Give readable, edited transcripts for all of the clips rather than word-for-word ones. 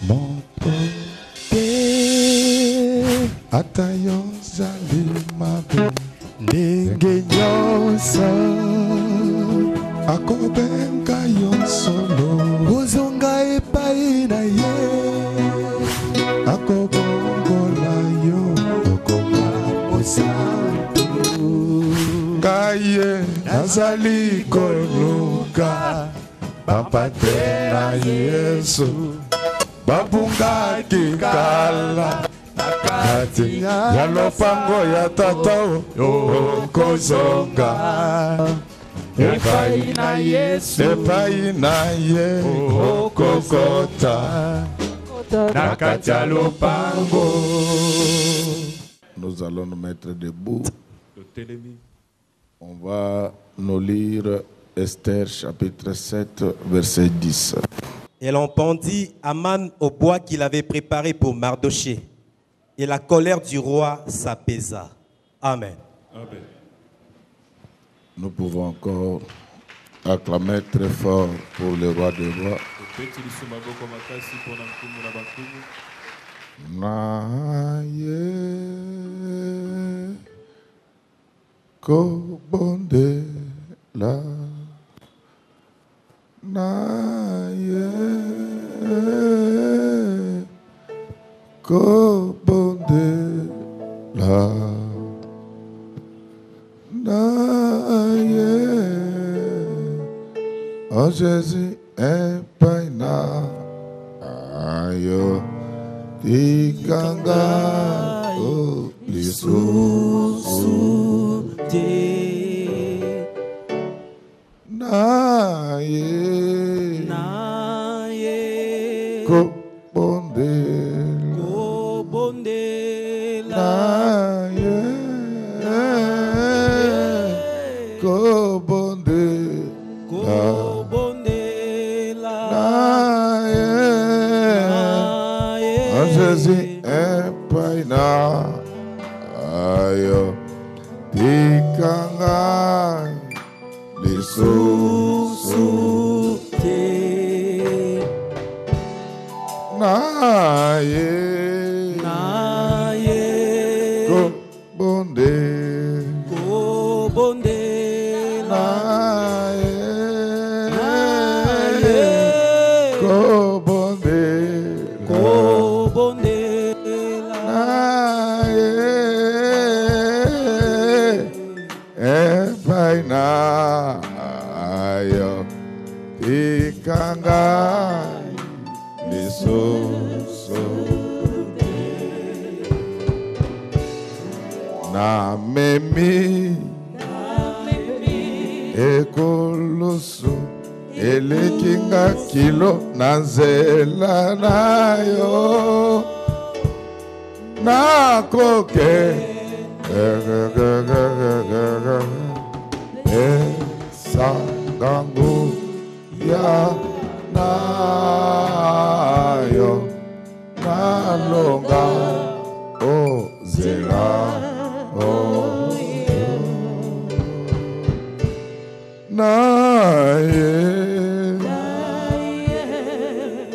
mon pote atayo zali mabe ndenge nyonso akobenga yo solo ozonga epai na ye akobongola yo okoma mosantu ngaye nazali koluka bapate na Yesu babungaki kala nakati ya lopango ya tata okozonga epai na Yesu epai na ye okokota nakati ya lopango. Nous allons nous mettre debout. On va nous lire Esther chapitre 7 verset 10. Et l'on pendit Aman au bois qu'il avait préparé pour Mardoché. Et la colère du roi s'apaisa. Amen. Amen. Nous pouvons encore acclamer très fort pour le roi des rois. Naye kobonde la naye kobonde la naye oh Jésus epaina ayo tikanga o lisusu naye kobondela naye kobondela naye Jésus epaina ayo tikanga lisusu naye kobondela naye kobondela naye epaina ayo tikanga lisusu na memi ekoloso elekinga kilo na nzela nayo nakoke esangangu ya nayo nalonga ozela naye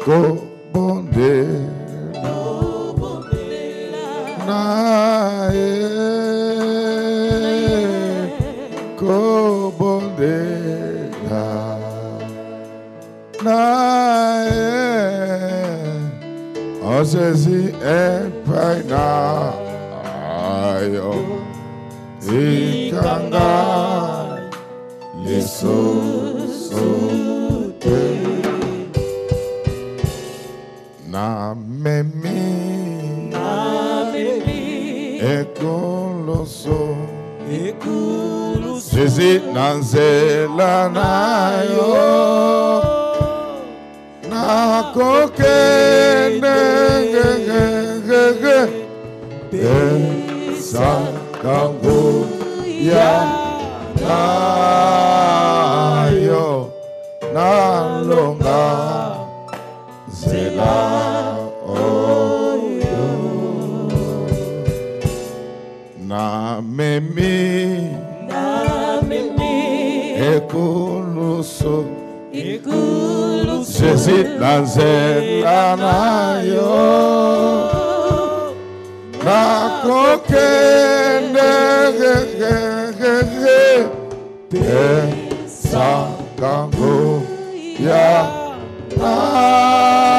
kobondela naye kobondela naye oh Jésus epaina ayo ikanga lisusu na memi ekoloso Jésus nanzela nayo nakokende esangangu ya nayo nalonga zela oyo na memi ekuluso silanzela nayo nakokende sakango ya nayo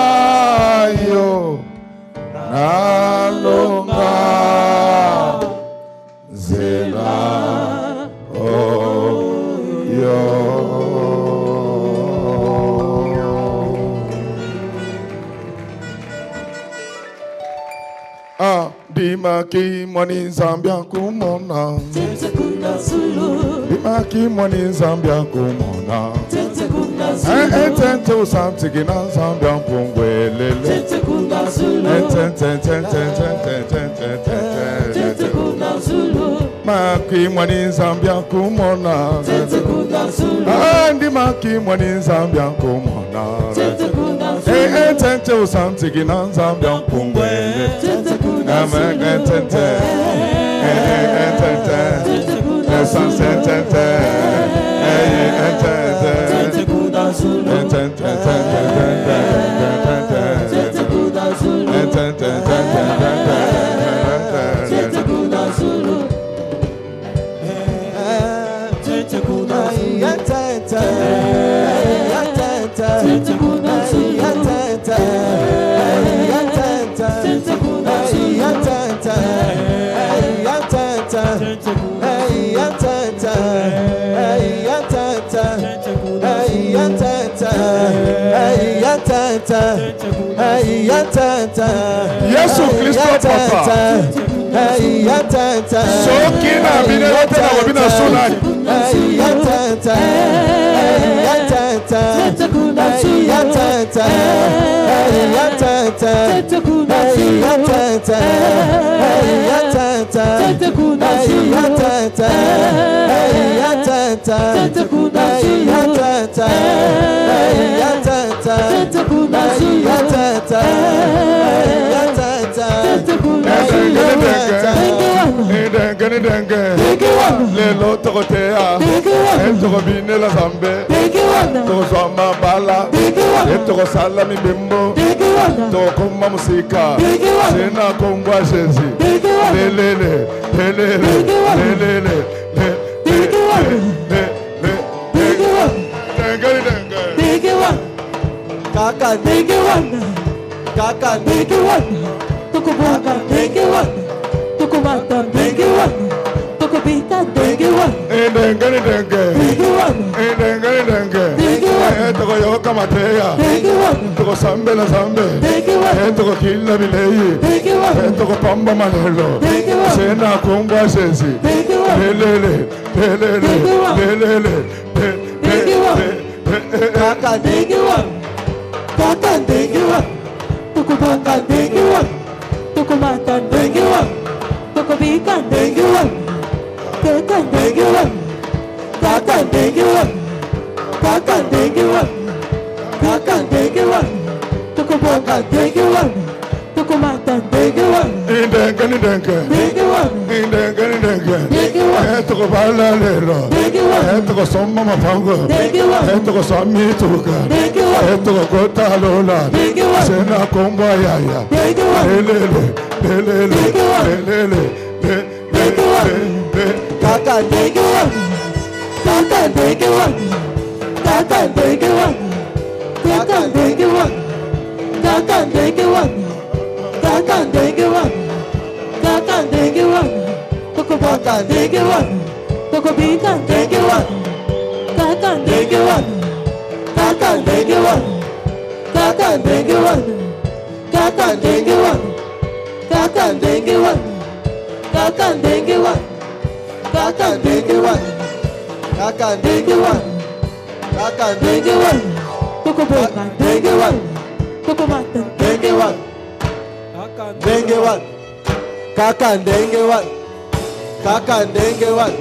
nalonga zela oyo. Dimaki mwani Zambia kumona Dimaki mwani Zambia kumona Entente usanti na Zambia mpungwelele Maki mwani Zambia kumona Dimaki mwani Zambia kumona Entente usanti na Zambia mpungwelele Yesu Kristo papa Sokina binelete na wabina sunani Lelo tokotea Entoko bine la zambe Toko swama bala Entoko salami bimbo Toko kumma musika Sena kongwa shenzi Lelele Lelele Lelele Kaka big one Kaka big one Toko baka big one Toko mata big one Toko bita big one Denge big one Denge Toko yoka mateya Toko sambe na sambe Toko killa bileyi Toko pamba manelo Sena kumbwa shensi Lelele Lelele Kaka big one Kaka big one Toko baka big one Toko mata big one Toko bika big one Kaka big one Kaka big one Kaka big one Kaka big one Toko baka big one Toko mata big one Denge big one Toko bala lero Toko somma mapango Toko sommi tuka Toko kota lola Sena komba yaya Lelele Kaka big one Kaka big one Kaka big one Kaka big one Kaka big one Kaka big one Kaka big one Toko baka big one Toko bika big one Kaka big one Kaka big one Kaka big one Kaka big one Kaka big one Kaka big one Kaka big one Kaka big one Kaka big one Toko baka big one Toko mata big one Denge one Kaka denge one Kaka denge one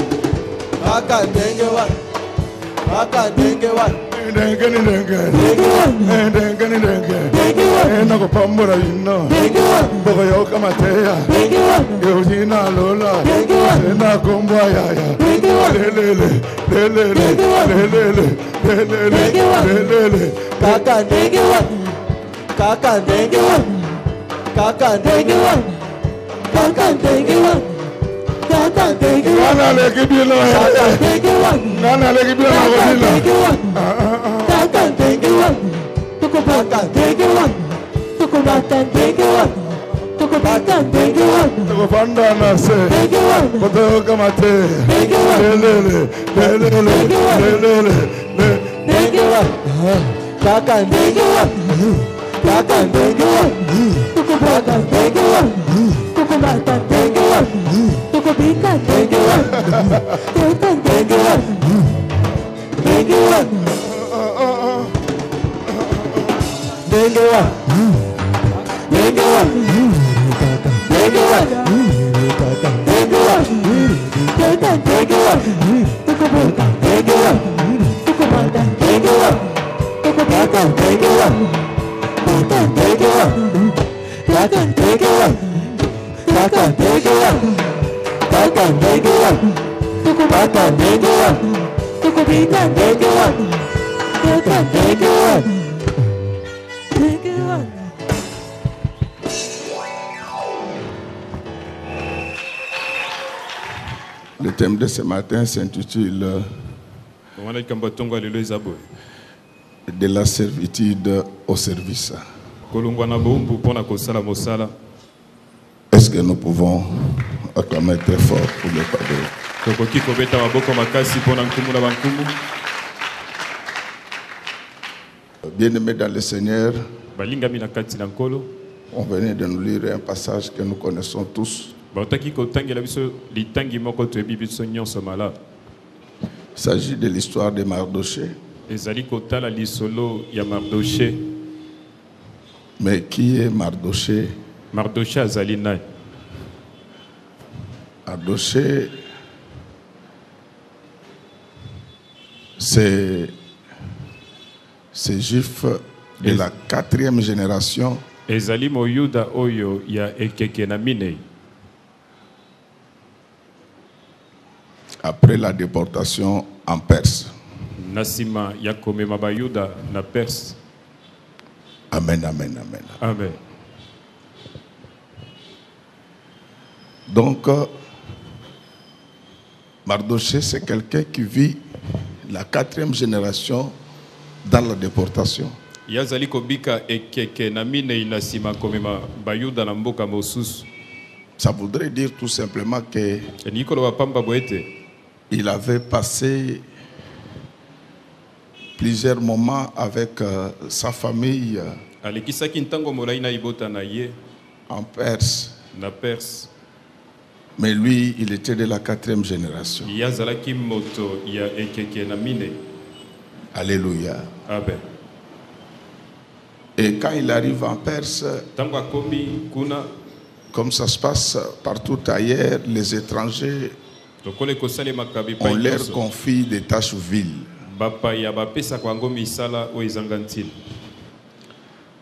Kaka denge one Kaka denge one Denge Nako pambura ino Toko yoka mateya Yojina lola Sena kumbwa yaya Le thème de ce matin s'intitule de la servitude au service. Est-ce que nous pouvons acclamer très fort pour le Père? Bien-aimés dans le Seigneur, on venait de nous lire un passage que nous connaissons tous. Il s'agit de l'histoire de Mardoché. Mais qui est Mardoché? Mardoché, c'est juif de la 4e génération. Après la déportation en Perse. Amen, amen, amen. Amen. Donc, Mardoché, c'est quelqu'un qui vit la 4e génération dans la déportation. Ça voudrait dire tout simplement que il avait passé plusieurs moments avec sa famille en Perse. Mais lui, il était de la 4e génération. Alléluia. Amen. Et quand il arrive en Perse, comme ça se passe partout ailleurs, les étrangers, on leur confie des tâches viles.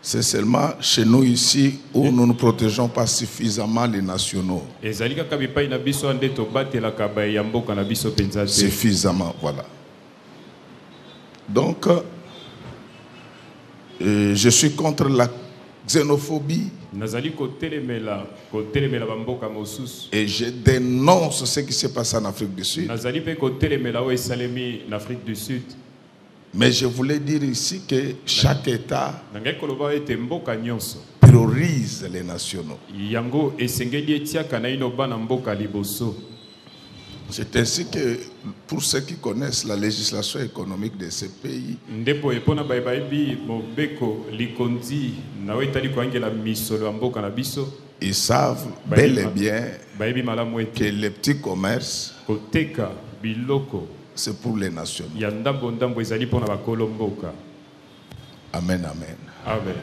C'est seulement chez nous ici où nous ne protégeons pas suffisamment les nationaux. Suffisamment, voilà. Donc, je suis contre la xénophobie et je dénonce ce qui s'est passé en Afrique du Sud. Mais je voulais dire ici que chaque État priorise les nationaux. C'est ainsi que, pour ceux qui connaissent la législation économique de ces pays, ils savent bel et bien que les petits commerces, c'est pour les nationaux. Amen, amen. Amen.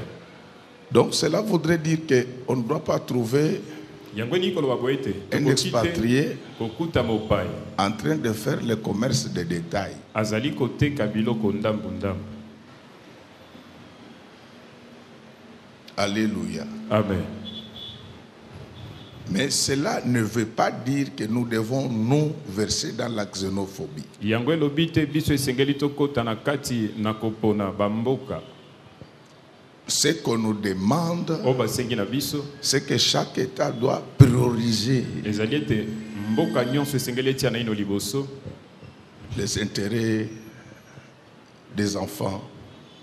Donc cela voudrait dire qu'on ne doit pas trouver un expatrié en train de faire le commerce de détail. Alléluia. Amen. Mais cela ne veut pas dire que nous devons nous verser dans la xénophobie. Ce qu'on nous demande, c'est que chaque État doit prioriser les intérêts des enfants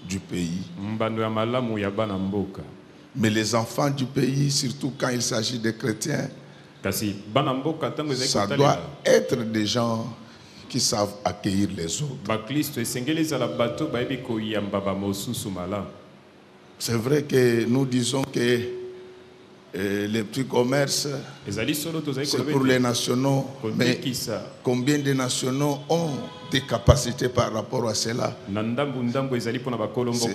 du pays. Mais les enfants du pays, surtout quand il s'agit des chrétiens, ça doit être des gens qui savent accueillir les autres. C'est vrai que nous disons que les petits commerces, c'est pour les nationaux, mais combien de nationaux ont des capacités par rapport à cela?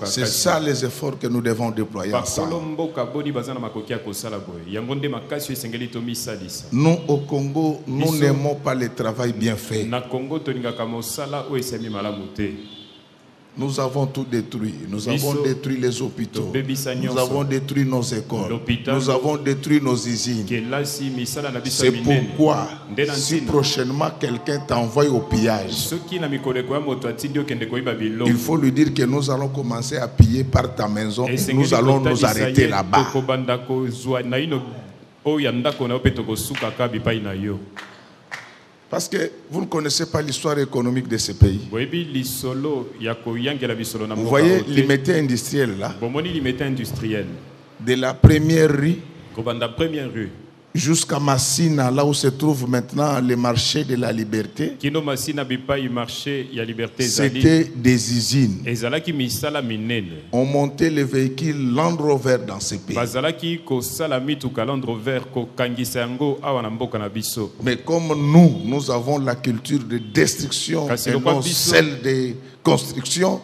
C'est ça les efforts que nous devons déployer ensemble. Nous, au Congo, nous n'aimons pas le travail bien fait. Nous avons tout détruit. Nous avons détruit les hôpitaux. Nous avons détruit nos écoles. Nous avons détruit nos usines. C'est pourquoi, si prochainement quelqu'un t'envoie au pillage, il faut lui dire que nous allons commencer à piller par ta maison et nous allons nous arrêter là-bas. Parce que vous ne connaissez pas l'histoire économique de ce pays. Vous voyez l'immédiat industriel là, de la première rue jusqu'à Massina, là où se trouve maintenant le marché de la liberté, c'était des usines. On montait les véhicules Land Rover dans ce pays. Mais comme nous avons la culture de destruction et non celle de construction,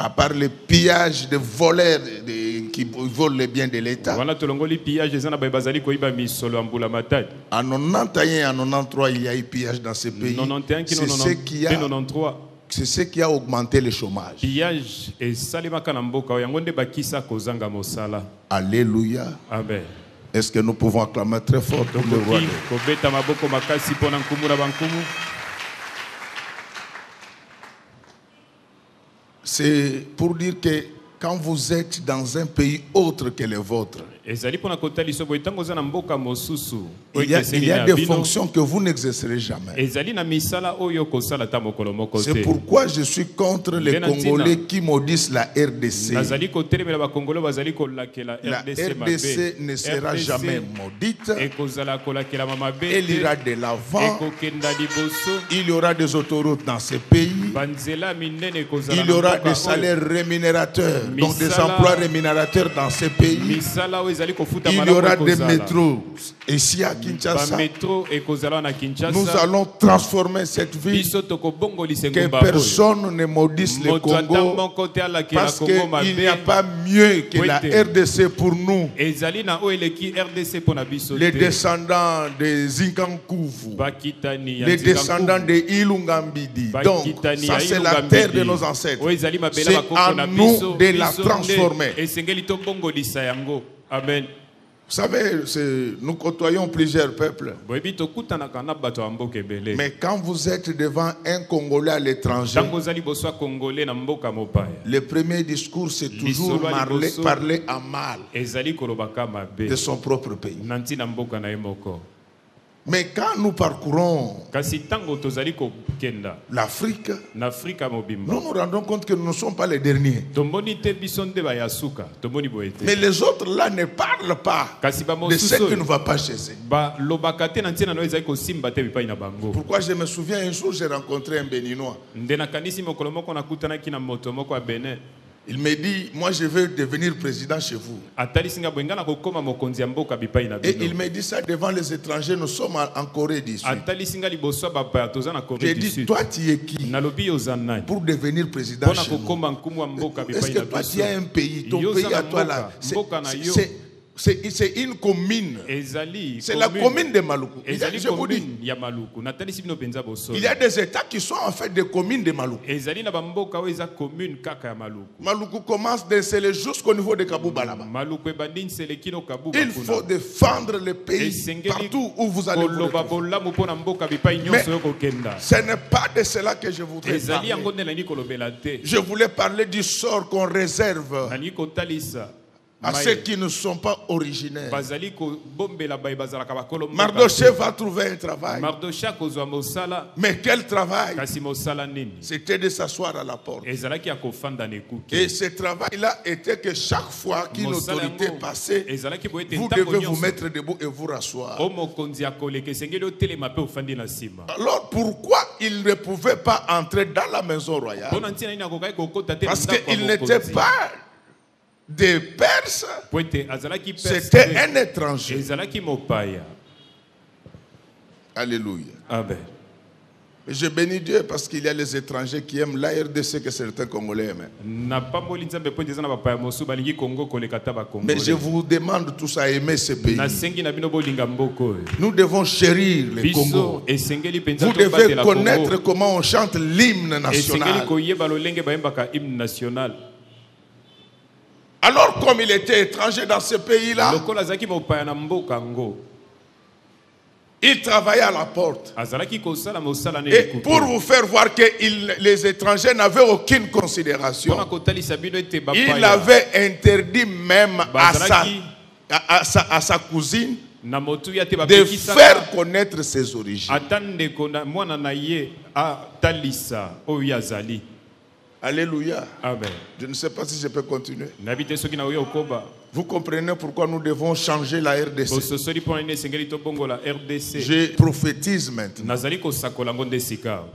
à part le pillage de voleurs qui volent les biens de l'État. En 91 et en 93, il y a eu pillage dans ce pays. C'est ce qui a augmenté le chômage. Alléluia. Amen. Est-ce que nous pouvons acclamer très fort pour le roi? C'est pour dire que quand vous êtes dans un pays autre que le vôtre, il y a des fonctions que vous n'exercerez jamais. C'est pourquoi je suis contre les Congolais qui maudissent la RDC. La RDC ne sera jamais maudite. Elle ira de l'avant. Il y aura des autoroutes dans ce pays. Il y aura des salaires rémunérateurs, donc des emplois rémunérateurs dans ce pays. Il y aura des métros ici à Kinshasa. Nous allons transformer cette ville, que personne ne maudisse le Congo, parce qu'il n'y a pas mieux que la RDC pour nous. Les descendants de Zinkankuvu, les descendants de Ilungambidi. Donc, ça c'est la terre de nos ancêtres. C'est à nous de la transformer. Amen. Vous savez, nous côtoyons plusieurs peuples. Mais quand vous êtes devant un Congolais à l'étranger, le premier discours, c'est toujours parler en mal de son propre pays. Mais quand nous parcourons l'Afrique, nous nous rendons compte que nous ne sommes pas les derniers. Mais les autres là ne parlent pas de ce qui ne va pas chez eux. Pourquoi je me souviens un jour, j'ai rencontré un Béninois. Il me dit, moi je veux devenir président chez vous. Et il me dit ça devant les étrangers, nous sommes en Corée du Sud. J'ai dit, toi tu es qui pour devenir président chez nous? Est-ce que toi tu as un pays, ton pays à toi là? C'est une commune. C'est la commune de Maluku. Il y a des États qui sont en fait des communes de Maluku. Maluku commence d'installer jusqu'au niveau de Kabouba là-bas. Il faut défendre le pays partout où vous allez vous retrouver. Mais ce n'est pas de cela que je voudrais parler. Je voulais parler du sort qu'on réserve à ceux qui ne sont pas originaires. Mardoché va trouver un travail. Mais quel travail? C'était de s'asseoir à la porte. Et ce travail-là était que chaque fois qu'une autorité passait, vous devez vous mettre debout et vous rasseoir. Alors pourquoi il ne pouvait pas entrer dans la maison royale? Parce qu'il n'était pas des Perses, c'était un étranger. Alléluia. Amen. Je bénis Dieu parce qu'il y a les étrangers qui aiment la RDC que certains Congolais aiment. Mais je vous demande tous à aimer ce pays. Nous devons chérir le Congo. Vous devez connaître comment on chante l'hymne national. Alors comme il était étranger dans ce pays-là, il travaillait à la porte. Et pour vous faire voir que les étrangers n'avaient aucune considération, il avait interdit même à sa cousine de faire connaître ses origines. Alléluia. Amen. Je ne sais pas si je peux continuer. Vous comprenez pourquoi nous devons changer la RDC. Je prophétise maintenant.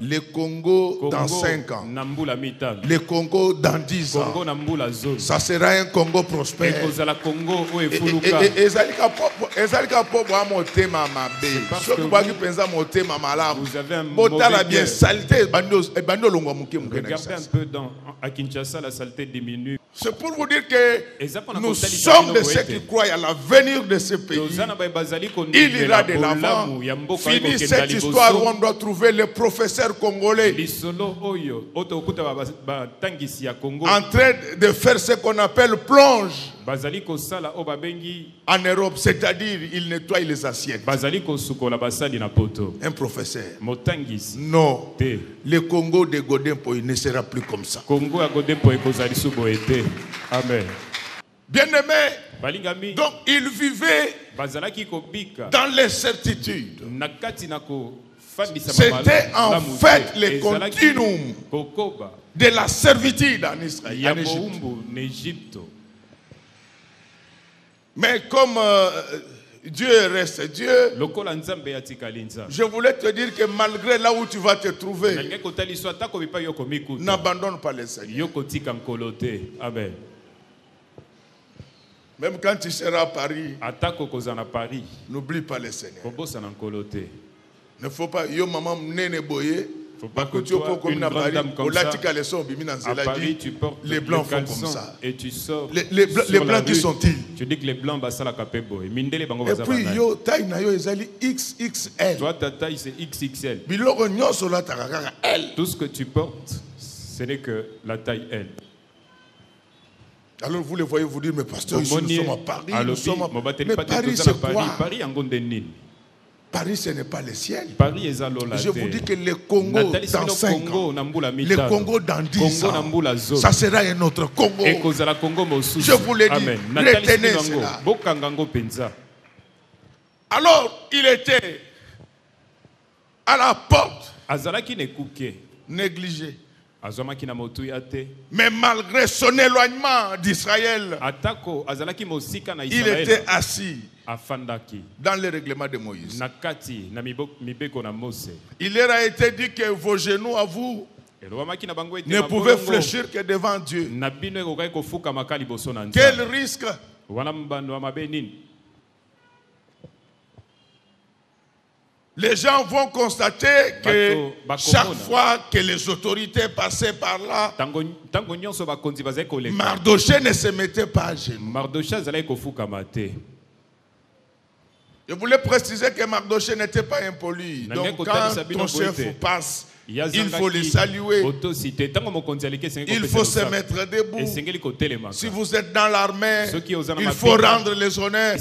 Le Congo dans 5 ans. Le Congo dans 10 ans. Ça sera un Congo prospère. Regardez un peu à Kinshasa, la saleté diminue. C'est pour vous dire que nous sommes de ceux qui croient à l'avenir de ce pays. Il ira de l'avant. Fini cette histoire où on doit trouver les professeurs congolais en train de faire ce qu'on appelle plonge en Europe, c'est-à-dire il nettoie les assiettes. Un professeur. Non. Le Congo de Godempo ne sera plus comme ça. Amen. Bien-aimé, donc il vivait dans l'incertitude. C'était en fait le continuum de la servitude en Israël, en Égypte. Mais comme Dieu reste Dieu, je voulais te dire que malgré là où tu vas te trouver, n'abandonne pas les Seigneurs. Amen. Même quand tu seras à Paris, n'oublie pas les Seigneurs. Ne faut pas, yo maman nene boye. Faut pas que tu portes une grande dame comme ça. À Paris, tu portes les blancs font comme ça. Et tu sors. Les blancs qui sont-ils? Tu dis que les blancs basent la capebo. Et puis yo taille na yo ezali XXL. Toi ta taille c'est XXL. Biloko nyonso la takaka L. Tout ce que tu portes, ce n'est que la taille L. Alors vous le voyez vous dire mais pasteur ici nous sommes à Paris. Mais Paris c'est quoi? Paris en Gondenine. Paris, ce n'est pas le ciel. Je vous dis que le Congo dans 5 ans, le Congo dans 10 ans, ça sera un autre Congo. Je vous l'ai dit, retenez cela. Alors, il était à la porte, négligé. Mais malgré son éloignement d'Israël, il était assis dans le règlement de Moïse. Il leur a été dit que vos genoux à vous ne pouvaient fléchir que devant Dieu. Quel risque! Les gens vont constater que chaque fois que les autorités passaient par là, Mardochée ne se mettait pas à genoux. Je voulais préciser que Mardochée n'était pas impoli. Donc quand ton chef passe, il faut le saluer. Il faut se mettre debout. Si vous êtes dans l'armée, il faut rendre les honneurs.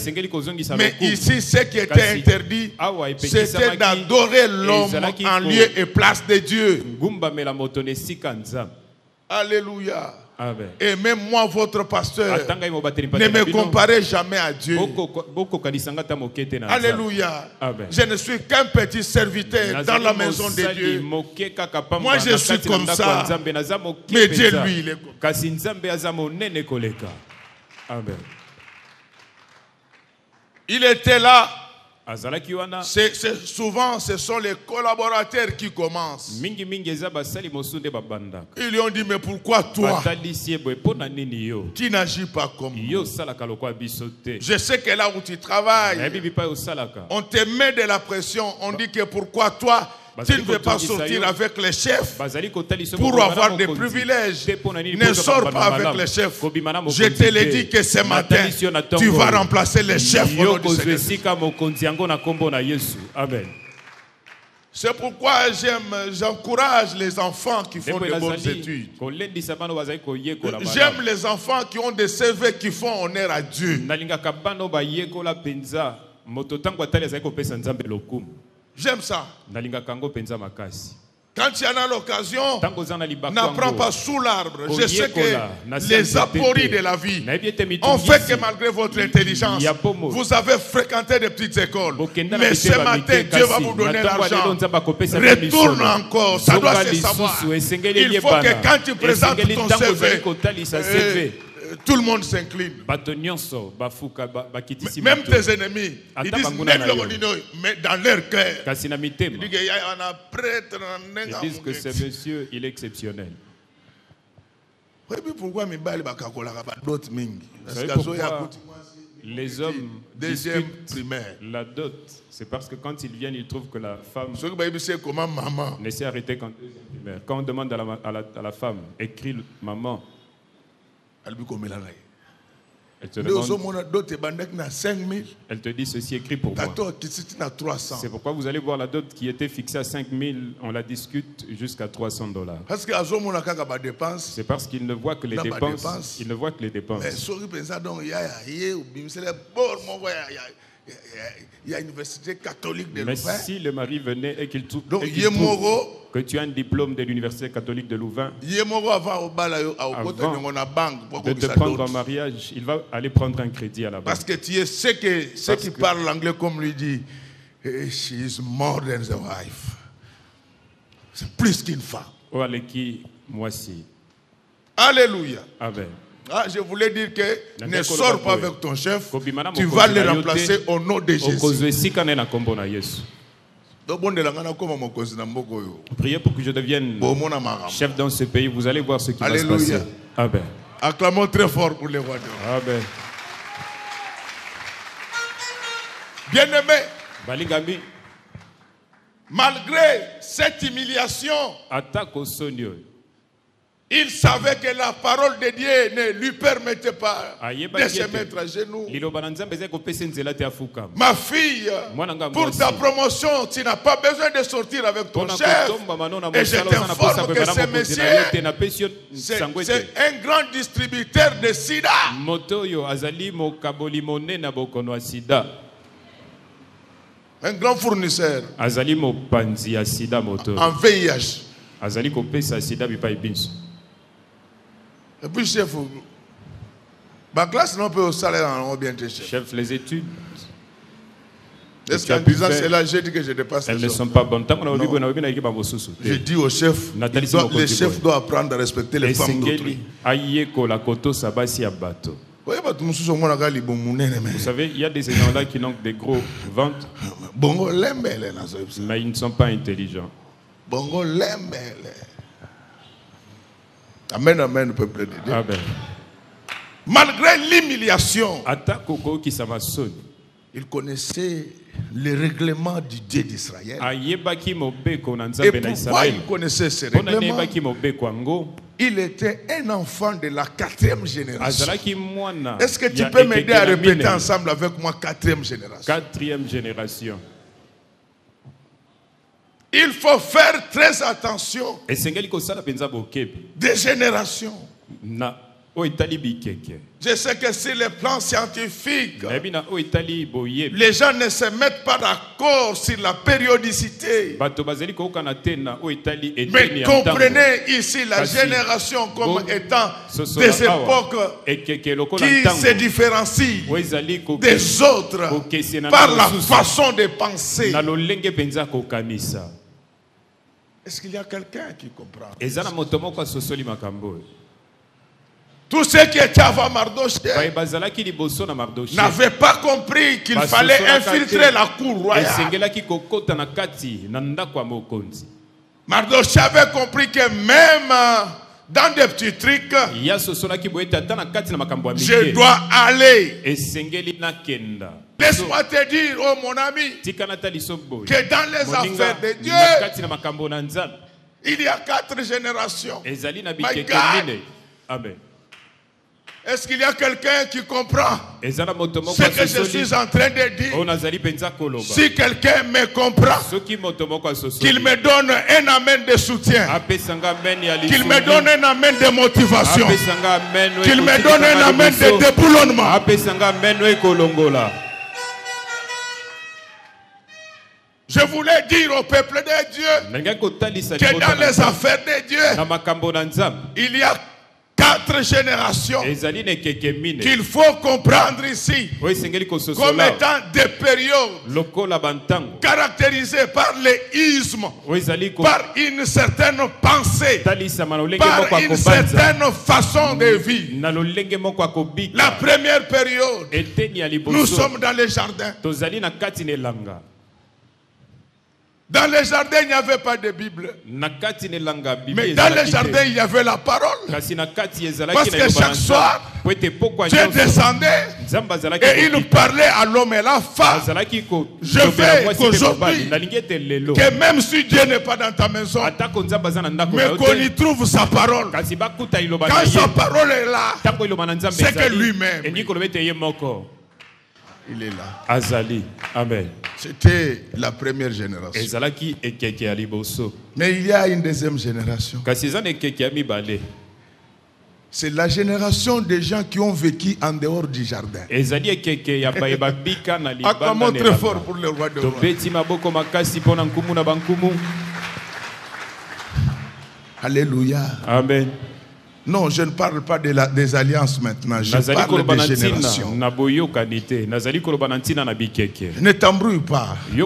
Mais ici, ce qui était interdit, c'était d'adorer l'homme en lieu et place de Dieu. Alléluia. Amen. Et même moi, votre pasteur, ne me comparez jamais à Dieu. Alléluia. Amen. Je ne suis qu'un petit serviteur dans la maison de Dieu. Moi, je suis comme ça. Mais Dieu, lui, il est comme ça. Amen. Il était là. Souvent, ce sont les collaborateurs qui commencent. Ils lui ont dit, mais pourquoi toi, tu n'agis pas comme moi? Je sais que là où tu travailles, on te met de la pression. On dit que pourquoi toi, tu ne veux pas sortir avec les chefs pour avoir des privilèges. Ne sors pas avec les chefs. Je te l'ai dit que ce matin, tu vas remplacer les chefs au nom du Seigneur. Amen. C'est pourquoi j'encourage les enfants qui font de bonnes études. J'aime les enfants qui ont des CV qui font honneur à Dieu. J'aime ça. Quand tu en as l'occasion, n'apprends pas sous l'arbre. Je sais que les apories de la vie ont fait que malgré votre intelligence, vous avez fréquenté des petites écoles. Mais ce matin, Dieu va vous donner l'argent. Retourne encore. Ça doit se savoir. Il faut que quand tu présentes ton CV, tout le monde s'incline. Même tes ennemis, ils disent mais dans leur cœur. Ils disent que ce monsieur, il est exceptionnel. Vous savez pourquoi les hommes discutent la dot? C'est parce que quand ils viennent, ils trouvent que la femme ne s'est arrêtée qu'en deuxième primaire. Quand on demande à la femme, écris maman, elle te dit ceci, écrit pour moi. C'est pourquoi vous allez voir la dot qui était fixée à 5 000, on la discute jusqu'à $300. C'est parce qu'il ne voit que les dépenses. Il ne voit que les dépenses. Il y a une université catholique de Louvain. Mais si le mari venait et qu'il trouve que tu as un diplôme de l'université catholique de Louvain, avant de te prendre en mariage, il va aller prendre un crédit à la banque. Parce que tu es ceux qui parlent l'anglais comme lui dit, she is more than a wife. C'est plus qu'une femme. Alléluia. Amen. Ah, je voulais dire que ne sors pas avec ton chef, tu vas le remplacer au nom de Jésus. Priez pour que je devienne chef dans ce pays. Vous allez voir ce qui va se passer. Amen. Acclamons très fort pour les rois. Amen. Bien-aimé, malgré cette humiliation, il savait que la parole de Dieu ne lui permettait pas de se mettre à genoux. Ma fille, pour ta promotion, tu n'as pas besoin de sortir avec ton chef. Et je t'informe que ce monsieur, c'est un grand distributeur de sida. Un grand fournisseur en VIH. Et puis, chef, ma classe non peut au salaire en bien tes chefs. Chef, les études. Est-ce qu'en disant cela, j'ai dit que je dépasse? Elles ne sont pas bonnes. J'ai dit au chef, les chefs doivent apprendre à respecter les femmes d'autrui. Vous savez, il y a des gens-là qui ont des gros ventres, mais ils ne sont pas intelligents. Amen, amen, peuple de Dieu. Amen. Malgré l'humiliation, il connaissait le règlement du Dieu d'Israël. Et pourquoi il connaissait ce règlement? Il était un enfant de la 4e génération. Est-ce que tu peux m'aider à répéter ensemble avec moi 4e génération? 4e génération. Il faut faire très attention des générations. Je sais que sur le plan scientifique, les gens ne se mettent pas d'accord sur la périodicité. Mais comprenez ici la génération comme étant des époques qui se différencient des autres par la façon de penser. Est-ce qu'il y a quelqu'un qui comprend? Tous ceux qui étaient avant Mardochée n'avaient pas compris qu'il fallait infiltrer la cour royale. Mardochée avait compris que même dans des petits trucs, je dois aller. Laisse-moi te dire, oh mon ami, que dans les affaires de Dieu, il y a 4 générations. My God. Amen. Est-ce qu'il y a quelqu'un qui comprend ce que je suis en train de dire? Si quelqu'un me comprend, qu'il me donne un amen de soutien, qu'il me donne un amen de motivation, qu'il me donne un amen de déboulonnement. Je voulais dire au peuple de Dieu que dans les affaires de Dieu, il y a 4 générations qu'il faut comprendre ici comme étant des périodes caractérisées par l'éisme, par une certaine pensée, par une certaine façon de vivre. La première période, nous sommes dans les jardins. Dans les jardins, il n'y avait pas de Bible. Mais dans les jardins, il y avait la parole. Parce que chaque soir, Dieu descendait et il parlait à l'homme et la femme. Je veux qu'aujourd'hui, que même si Dieu n'est pas dans ta maison, mais qu'on y trouve sa parole. Quand sa parole est là, c'est que lui-même, il est là. Azali. Amen. C'était la première génération. Mais il y a une deuxième génération. C'est la génération des gens qui ont vécu en dehors du jardin. Acclamons très fort pour le roi de roi. Alléluia. Amen. Non, je ne parle pas des alliances maintenant, je parle des générations. Ne t'embrouille pas. Il ne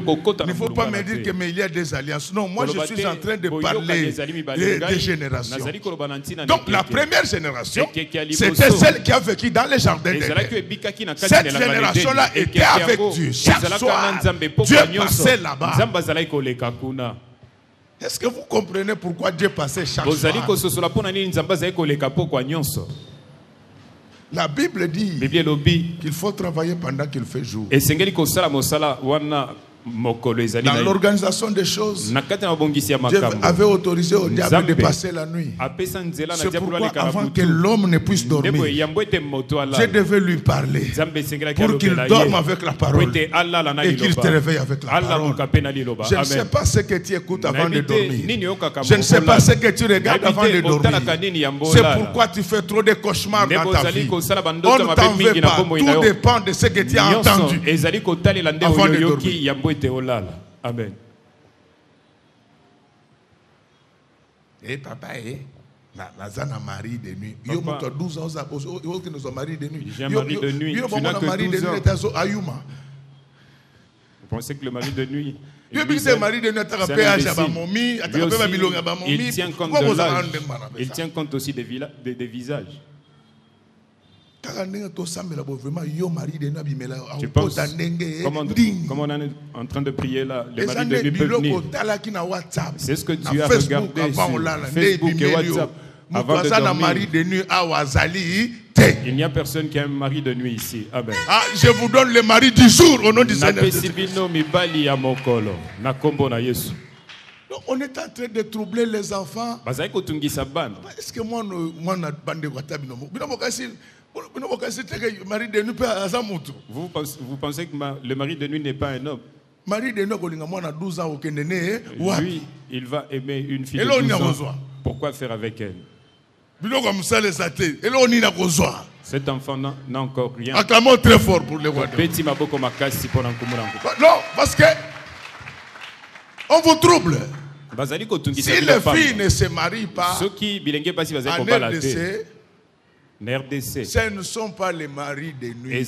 faut pas me dire qu'il y a des alliances. Non, moi je suis en train de parler des générations. Donc la première génération, c'était celle qui a vécu dans les jardins d'Éden. Cette génération-là était avec Dieu. Chaque soir, Dieu passait là-bas. Est-ce que vous comprenez pourquoi Dieu passait chaque soir? La Bible dit qu'il faut travailler pendant qu'il fait jour. Dans l'organisation des choses, Dieu avait autorisé au diable de passer la nuit. C'est pourquoi avant que l'homme ne puisse dormir, Dieu devait lui parler pour qu'il dorme avec la parole et qu'il te réveille avec la parole. Je ne sais pas ce que tu écoutes avant de dormir. Je ne sais pas ce que tu regardes avant de dormir. C'est pourquoi tu fais trop de cauchemars dans ta vie. On ne t'en veut pas. Tout dépend de ce que tu as entendu avant de dormir. Amen. Et papa, Nazana mari de nuit. Yo moto 12 ans que nous sommes mariés de nuit. J'ai un mari de nuit. Tu n'as que 12 ans. Vous pensez que le mari de nuit il tient compte de l'âge. Il tient compte aussi des visages. Tu penses comment on est en train de prier là, les maris de nuit peuvent venir. C'est ce que tu as regardé sur Facebook et WhatsApp avant de dormir. vérité. Il n'y a personne qui a un mari de nuit ici. Amen. Ah, je vous donne le mari du jour au nom du Seigneur. Donc, on est en train de troubler les enfants. Est-ce que moi, vous pensez que le mari de nuit n'est pas un homme? Lui, il va aimer une fille de 12 ans. Pourquoi faire avec elle? Cet enfant n'a encore rien. Acclamons très fort pour les voix. Non, parce que on vous trouble. Si les filles ne se marient pas en RDC, ce ne sont pas les maris de nuit.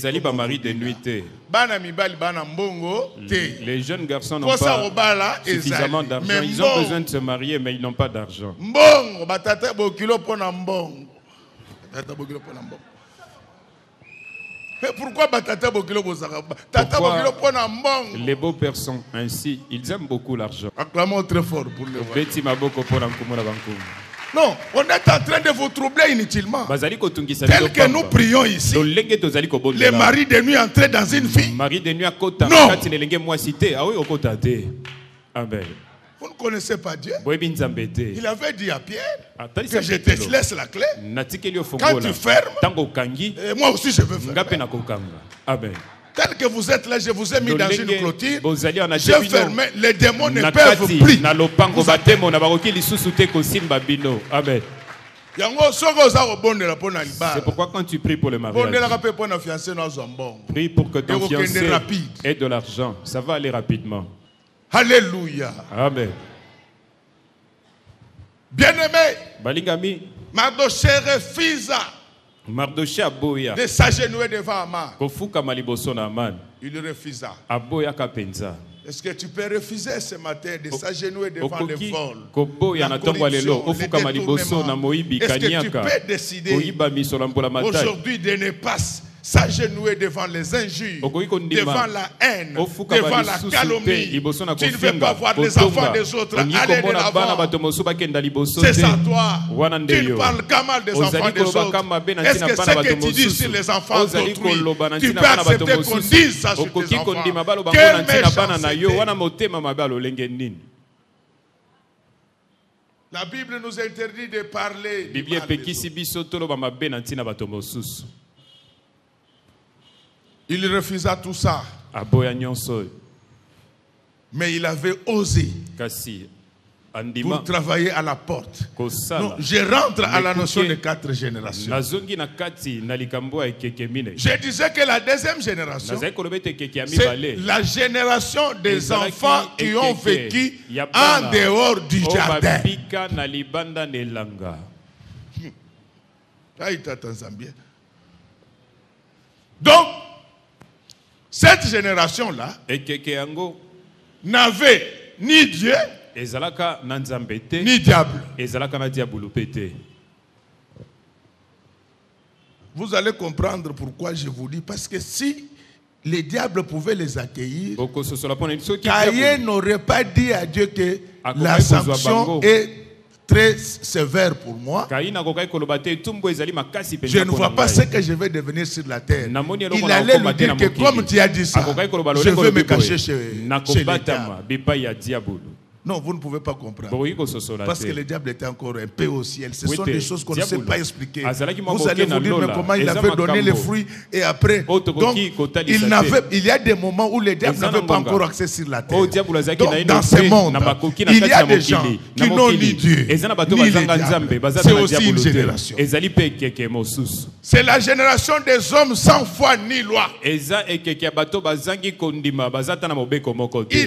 Les jeunes garçons n'ont pas suffisamment d'argent. Ils ont besoin de se marier, mais ils n'ont pas d'argent. Mais pourquoi les beaux-pères sont ainsi? Ils aiment beaucoup l'argent. Acclamons très fort pour le voir. Non, on est en train de vous troubler inutilement. Tel que nous prions ici, les maris de nuit entrent dans une vie. Non. Amen. Vous ne connaissez pas Dieu. Il avait dit à Pierre que je te laisse la clé. Quand tu fermes, moi aussi je veux fermer. Amen. Tel que vous êtes là, je vous ai mis dans une clôture. Je ferme, les démons ne peuvent plus. Amen. C'est pourquoi quand tu pries pour le mariage, prie pour que ton fiancé ait de l'argent. Ça va aller rapidement. Alléluia. Amen. Bien-aimé, Mardoché refuse de s'agenouiller devant Aman. Il refusa. Est-ce que tu peux refuser ce matin de s'agenouiller devant le vol, la corruption, le détournement? Est-ce que tu peux décider aujourd'hui de ne pas s'agenouiller devant les injures, devant la haine, devant la calomnie? Tu ne veux pas voir les enfants des autres aller de l'avant. C'est ça toi. Tu ne parles qu'à mal des enfants des autres. Est-ce que ce que tu dis sur les enfants d'autrui, tu peux accepter qu'on dise ça sur tes enfants? Quelle méchanceté! La Bible nous interdit de parler. Il refusa tout ça. Mais il avait osé pour travailler à la porte. Non, je rentre à la notion de 4 générations. Je disais que la deuxième génération, c'est la génération des enfants qui ont vécu en dehors du jardin. Donc, cette génération-là n'avait ni Dieu ni diable. Vous allez comprendre pourquoi je vous dis. Parce que si les diables pouvaient les accueillir, Caïn n'aurait pas dit à Dieu que la sanction est très sévère pour moi. Je ne vois pas ce que je vais devenir sur la terre. Il allait lui dire que comme tu as dit ça, je veux me cacher chez les diables. Non, vous ne pouvez pas comprendre. Parce que le diable était encore un peu au ciel. Ce sont des choses qu'on ne sait pas expliquer. Vous allez vous dire, mais comment il avait donné les fruits et après. Donc, il y a des moments où le diable n'avait pas encore accès sur la terre. Donc, dans ce monde, il y a des gens qui n'ont ni Dieu, ni les diables. C'est aussi une génération. C'est la génération des hommes sans foi ni loi. Il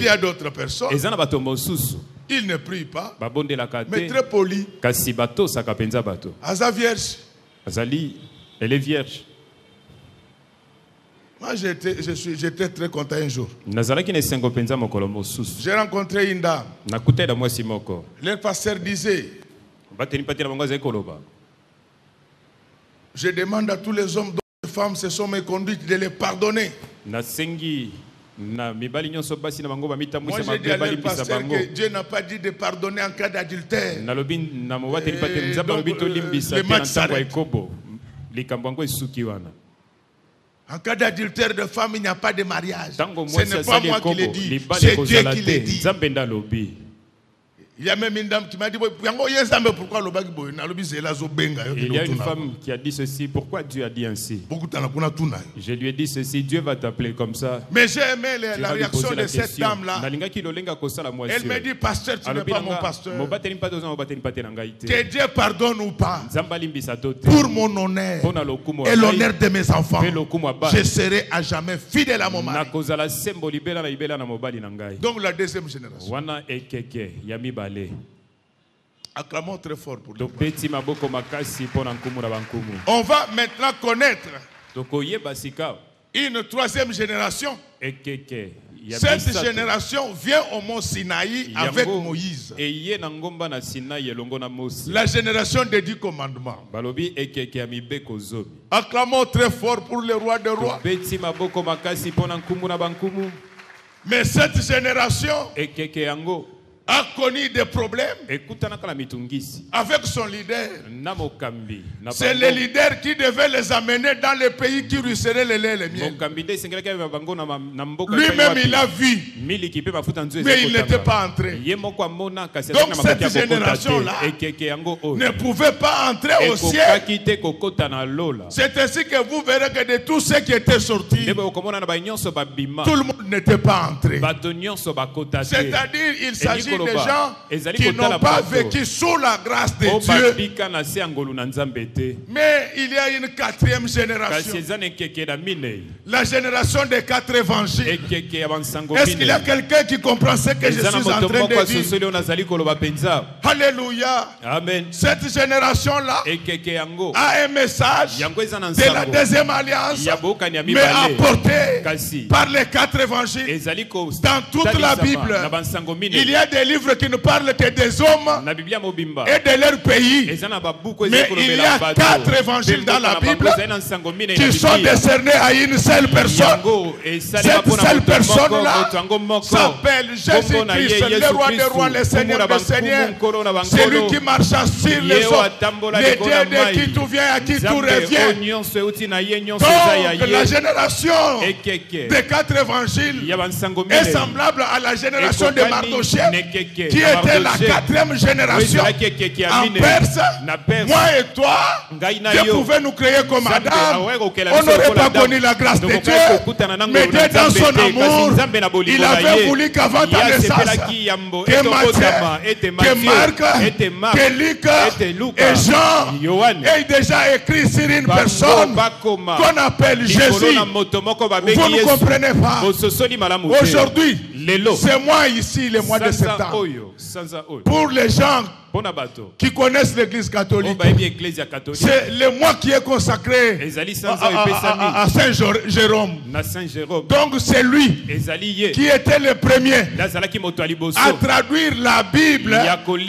y a d'autres personnes. Il ne prie pas, mais très poli. Aza vierge. Elle est vierge. Moi, j'étais très content un jour. J'ai rencontré une dame. Le pasteur disait, je demande à tous les hommes dont les femmes se sont méconduites de les pardonner. Moi, j'ai dit à le pasteur que Dieu n'a pas dit de pardonner en cas d'adultère. Le match s'arrête. En cas d'adultère de femme, il n'y a pas de mariage. Ce n'est pas moi qui le dis, c'est Dieu qui le dit. Il y a même une dame qui m'a dit, pourquoi il y a une femme qui a dit ceci, pourquoi Dieu a dit ainsi? Je lui ai dit ceci, Dieu va t'appeler comme ça. Mais j'ai aimé la réaction de cette dame-là. Elle me dit, pasteur, tu n'es pas mon pasteur. Que Dieu pardonne ou pas, pour mon honneur et l'honneur de mes enfants, je serai à jamais fidèle à mon mari. Donc la deuxième génération. Acclamons très fort pour lui. On va maintenant connaître une troisième génération. Cette génération vient au mont Sinaï avec Moïse. La génération des 10 commandements. Acclamons très fort pour le roi des rois. Mais cette génération a connu des problèmes avec son leader. C'est le leader qui devait les amener dans les pays qui ruisselaient le lait et le miel. Lui-même il a vu, mais il n'était pas entré. Donc cette génération-là ne pouvait pas entrer au ciel. C'est ainsi que vous verrez que de tous ceux qui étaient sortis, tout le monde n'était pas entré. C'est-à-dire il s'agit des gens qui n'ont pas vécu sous la grâce de Dieu. Mais il y a une quatrième génération. La génération des 4 évangiles. Est-ce qu'il y a quelqu'un qui comprend ce que je suis en train de dire? Alléluia. Amen. Cette génération-là a un message de la deuxième alliance, mais apporté par les 4 évangiles. Dans toute la Bible, il y a des livres qui ne parlent que des hommes et de leur pays. Mais il y a 4 évangiles dans la Bible qui sont décernés à une seule personne. Cette seule personne-là s'appelle Jésus-Christ, le roi des rois, le Seigneur des seigneurs. C'est lui qui marche sur les eaux. Le Dieu de qui tout vient, à qui tout revient. Donc la génération des 4 évangiles est semblable à la génération de Mardochée, qui était la 4e génération. En Perse, moi et toi, Dieu pouvait nous créer comme Adam. On n'aurait pas connu la grâce de Dieu. Mais Dieu, dans son amour, il avait voulu qu'avant ta naissance, que Matthieu, que Marc, que Luc et Jean aient déjà écrit sur une personne qu'on appelle Jésus. Vous ne comprenez pas. Aujourd'hui, c'est moi ici, le mois de septembre. Pour les gens qui connaissent l'église catholique, c'est le mois qui est consacré à Saint Jérôme. Donc c'est lui qui était le premier à traduire la Bible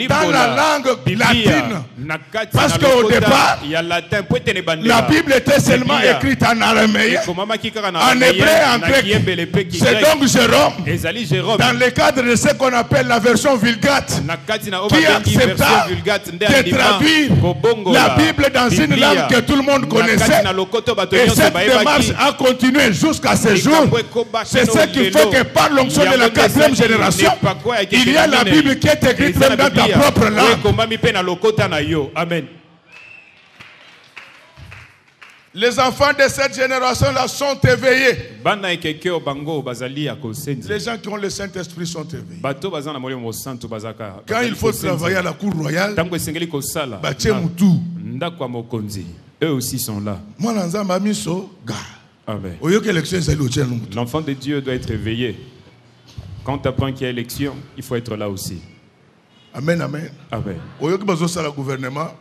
dans la langue latine. Parce qu'au départ, la Bible était seulement écrite en araméen, en hébreu et en grec. C'est donc Jérôme, dans le cadre de ce qu'on appelle la version Vulgate, qui accepta de traduire la Bible dans une langue que tout le monde connaissait. Et cette démarche a continué jusqu'à ce jour. C'est ce qui fait que par l'onction de la 4e génération, il y a la Bible qui est écrite même dans ta propre langue. Amen. Les enfants de cette génération-là sont éveillés. Les gens qui ont le Saint-Esprit sont éveillés. Quand il faut travailler à la cour royale, eux aussi sont là. L'enfant de Dieu doit être éveillé. Quand tu apprends qu'il y a élection, il faut être là aussi. Amen, amen. Amen. Gouvernement.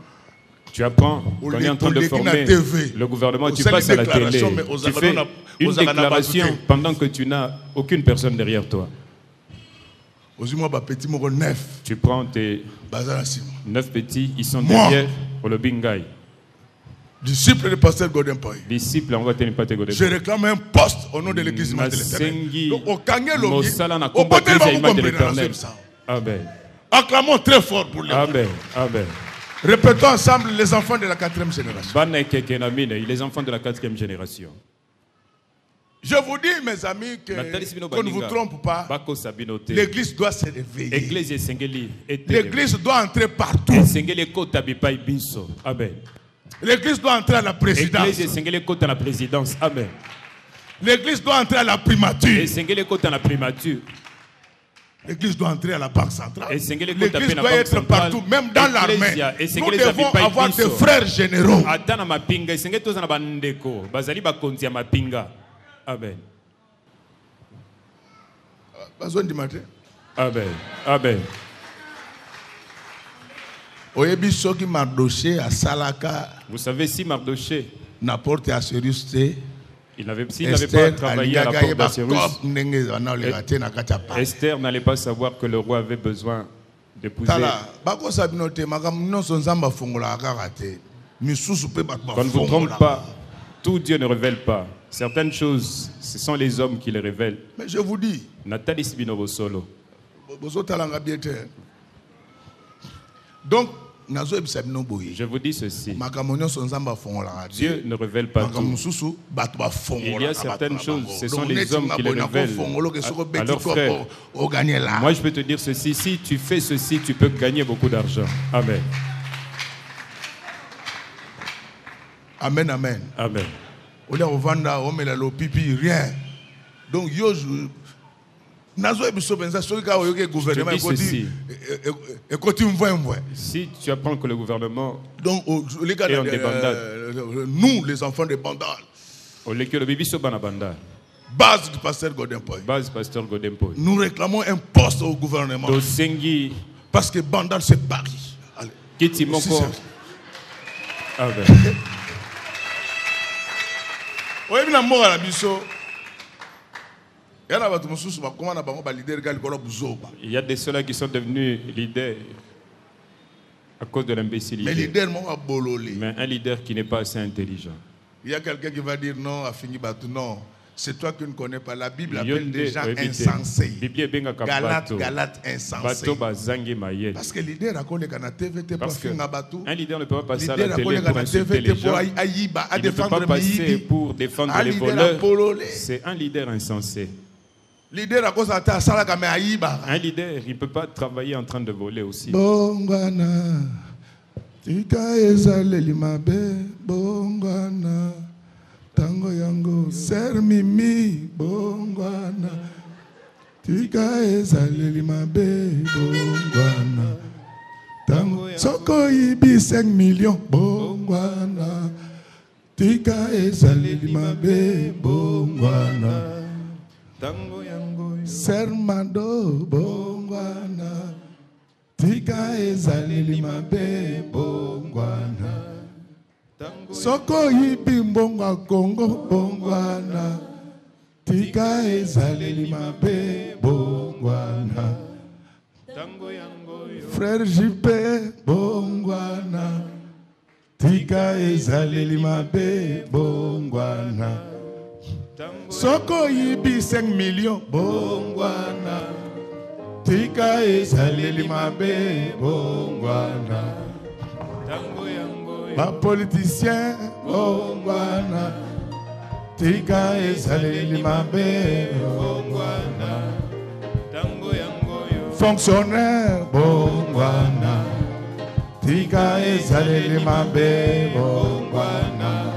Tu apprends qu'on est en train de former le gouvernement, tu passes à la télé, tu fais une déclaration pendant que tu n'as aucune personne derrière toi. Tu prends tes 9 petits, ils sont derrière pour le Bingai. Disciple du pasteur Godin Pai. Disciple, on va tenir pas tes Godin. Je réclame un poste au nom de l'église de l'Éternel. Amen. Acclamons très fort pour lui. Amen. Amen. Répétons ensemble les enfants de la 4e génération. Les enfants de la 4e génération. Je vous dis, mes amis, qu'on ne vous trompe pas. L'église doit se réveiller. L'église doit entrer partout. Amen. L'église doit entrer à la présidence. Amen. L'église doit entrer à la primature. L'église doit entrer à la banque centrale. L'église doit être partout, même dans l'armée. Nous devons avoir des frères généraux. Amen. Besoin du matin. Amen. Amen. Vous savez, si Mardoché n'apporte à Cyrus, s'il n'avait pas travaillé à la porte d'Assyrus, Esther n'allait pas savoir que le roi avait besoin d'épouser. Qu'on ne vous trompe pas, tout Dieu ne révèle pas. Certaines choses, ce sont les hommes qui les révèlent. Mais je vous dis, donc, je vous dis ceci. Dieu ne révèle pas tout. Il y a certaines choses, ce sont les hommes qui les révèlent à leurs frères. Moi, je peux te dire ceci. Si tu fais ceci, tu peux gagner beaucoup d'argent. Amen. Amen, amen. Amen. Rien. Donc, si tu apprends que le gouvernement donc, est en débandade, nous, les enfants des bandales, base du pasteur Godempoy, nous réclamons un poste au gouvernement. Parce que bandal, c'est Paris. Allez. Il y a des ceux-là qui sont devenus leaders à cause de l'imbécilité. Mais un leader qui n'est pas assez intelligent. Il y a quelqu'un qui va dire non, à fini Batou, non. C'est toi qui ne connais pas. La Bible appelle des gens insensés. Galate insensés. Parce que leader a connu qu'un TVT pour finir Batou. Un leader ne peut pas passer à la télé pour insulter les gens. Il ne peut pas passer pour défendre les voleurs. C'est un leader insensé. Un leader, il ne peut pas travailler en train de voler aussi. Bongwana, tika ezaleli mabe, bongwana, tango yango, ser mimi, bongwana, tika ezaleli mabe, bongwana, tango soko ibi 5 millions, bongwana, tika ezaleli mabe, bongwana. Sermando bongwana tika ezaleli mabe bongwana soko yibi mbonga Congo bongwana tika ezaleli mabe bongwana frère JP bongwana tika ezaleli mabe bongwana soko yibi 5 millions bongwana tika ezaleli mabe bongwana ba politicien bongwana tika ezaleli mabe bongwana fonctionnaire bongwana tika ezaleli mabe bongwana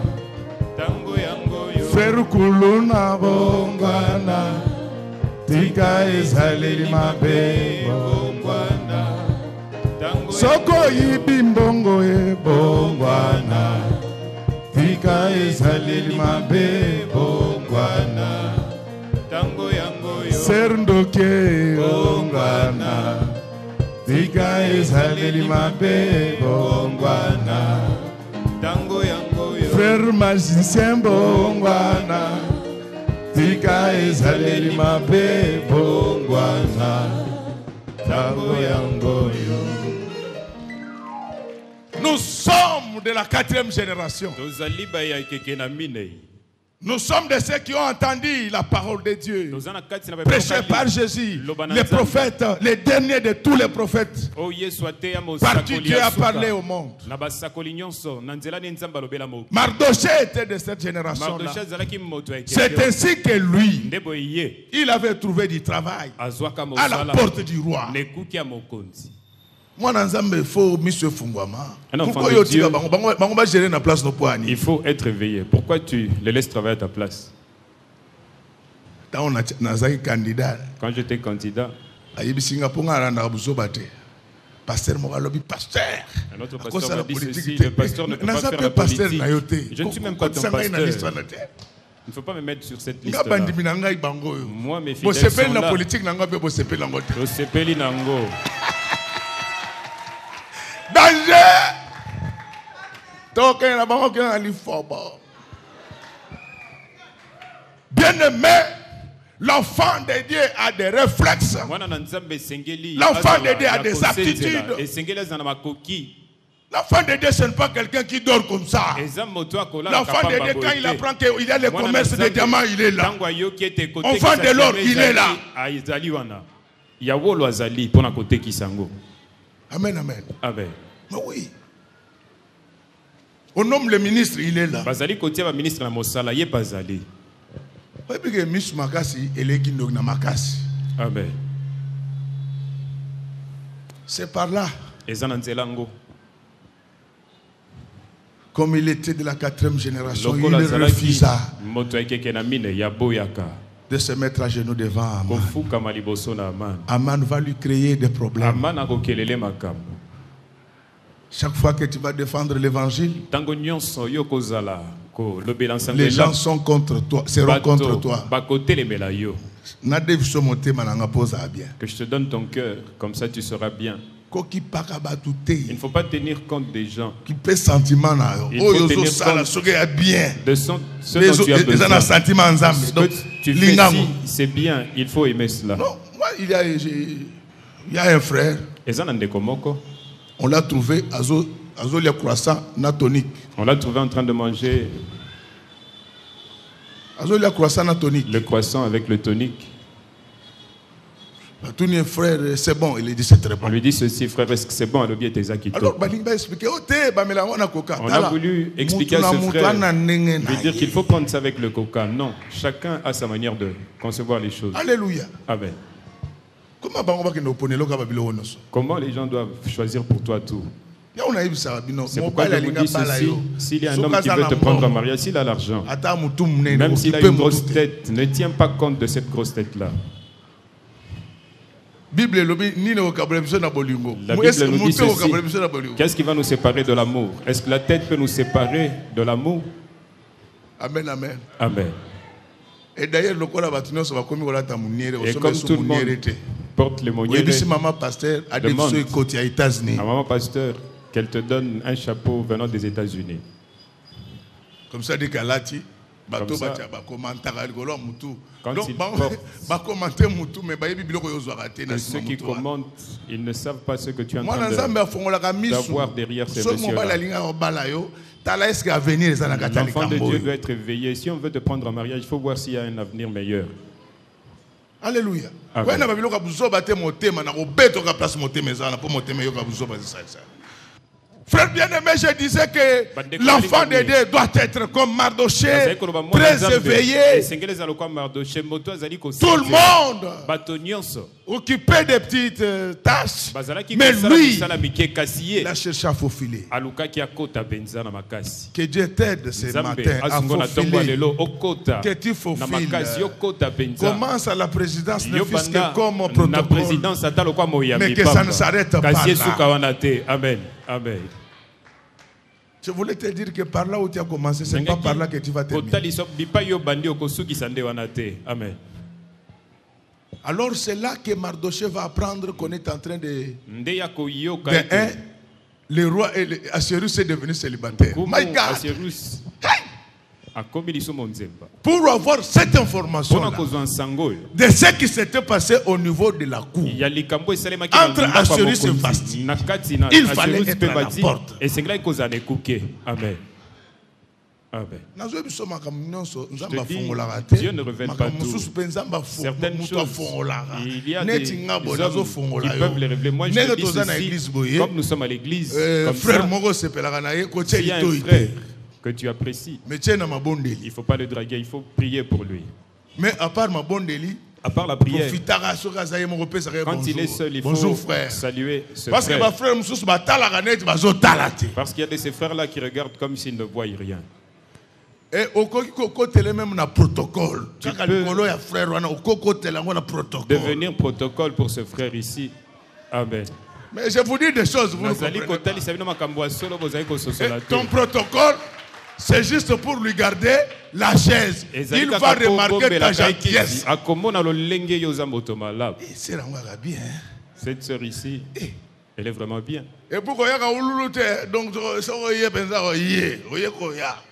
frère kuluna bongwana tika ezaleli mabe bongwana soko yibi mbongo e bongwana tika ezaleli mabe bongwana serndoke bongwana tika ezaleli mabe bongwana frère magicien bongwana tika ezaleli mabe bongwana tango yango yo. Nous sommes de la 4e génération. Nous sommes de ceux qui ont entendu la parole de Dieu, prêchée par Jésus, les prophètes, les derniers de tous les prophètes. Par qui Dieu a parlé au monde. Mardoché était de cette génération-là. C'est ainsi que lui, il avait trouvé du travail à la porte du roi. Il faut être éveillé. Pourquoi tu les laisses travailler à ta place? Quand j'étais candidat, pasteur pasteur. Un autre pasteur m'a dit ceci, le pasteur ne peut pas faire la politique. Je ne suis même pas ton pasteur. Il ne faut pas me mettre sur cette liste-là. Moi, mes fidèles sont là. Danger! Bien-aimé, l'enfant de Dieu a des réflexes. L'enfant de Dieu a des aptitudes. L'enfant de Dieu, ce n'est pas quelqu'un qui dort comme ça. L'enfant de Dieu, quand il apprend qu'il y a le commerce des diamants, il est là. On vend de l'or, il est là. Amen, amen. Amen. Mais oui. On nomme le ministre, il est là. Bazali kotia ba ministre na mosala ye bazali. Amen. C'est par là. Comme il était de la 4e génération, il refusa de se mettre à genoux devant Aman. Aman va lui créer des problèmes. Chaque fois que tu vas défendre l'évangile, les gens sont contre toi, seront contre toi. Que je te donne ton cœur, comme ça tu seras bien. Il ne faut pas tenir compte des gens. Il faut tenir compte de ce dont tu as besoin. Ce que tu fais, si c'est bien, il faut aimer cela. Non, moi, il y a un frère. On l'a trouvé à Zolia croissant natonique. On l'a trouvé en train de manger Azolia croissant natonique. Le croissant avec le tonique. Tous les frères, c'est bon. Il dit c'est très bon. On lui dit ceci, frère, est-ce que c'est bon? Alors, on a voulu expliquer à ce frère, lui dire qu'il faut prendre ça avec le coca. Non, chacun a sa manière de concevoir les choses. Alléluia. Amen. Comment les gens doivent choisir pour toi tout? C'est pourquoi je vous dis ceci, s'il y a un homme qui veut te prendre en mariage, s'il a l'argent, même s'il a une grosse tête, ne tiens pas compte de cette grosse tête-là. La Bible nous dit ceci. Qu'est-ce qui va nous séparer de l'amour? Est-ce que la tête peut nous séparer de l'amour? Amen, amen. Amen. Et d'ailleurs, comme tout le monde porte les monnières, maman pasteur à maman pasteur qu'elle te donne un chapeau venant des États-Unis. Comme ça, dit Kalati. Quand il ceux qui commentent, ils ne savent pas ce que tu es en train d'avoir derrière ces messieurs-là. L'enfant de Dieu doit être éveillé. Si on veut te prendre en mariage, il faut voir s'il y a un avenir meilleur. Alléluia. Frère bien-aimé, je disais que l'enfant de Dieu doit être comme Mardoché, très éveillé. Tout le monde occupé des petites tâches. Mais lui, il a cherché à faufiler. Que Dieu t'aide ce matin à faufiler. Que tu faufiles. Commence à la présidence ne fût-ce que comme protocole. Mais que ça ne s'arrête pas là. Amen. Amen. Je voulais te dire que par là où tu as commencé, ce n'est pas par là que tu vas terminer. Amen. Alors c'est là que Mardoché va apprendre qu'on est en train de... le roi Assuérus est devenu célibataire. My God! Pour avoir cette information de ce qui s'était passé au niveau de la cour entre Assuérus et Vasti, il fallait être à la porte. Amen. Amen. Dieu ne révèle pas tout. Certaines choses, il y a des hommes qui peuvent les révéler. Moi, je dis ceci, comme nous sommes à l'église, comme ça, s'il y a un frère que tu apprécies, il ne faut pas le draguer, il faut prier pour lui. Mais à part ma bondeli, à part la prière, quand il est seul, il faut saluer ce frère. Parce qu'il y a de ces frères-là qui regardent comme s'ils ne voient rien. Et au côté même na protocole. Tu peux devenir protocole pour ce frère ici. Amen. Mais je vous dis des choses, vous ne comprenez pas. Ton protocole, c'est juste pour lui garder la chaise. Il va remarquer ta gentillesse. Cette sœur ici, elle est vraiment bien. Et pourquoi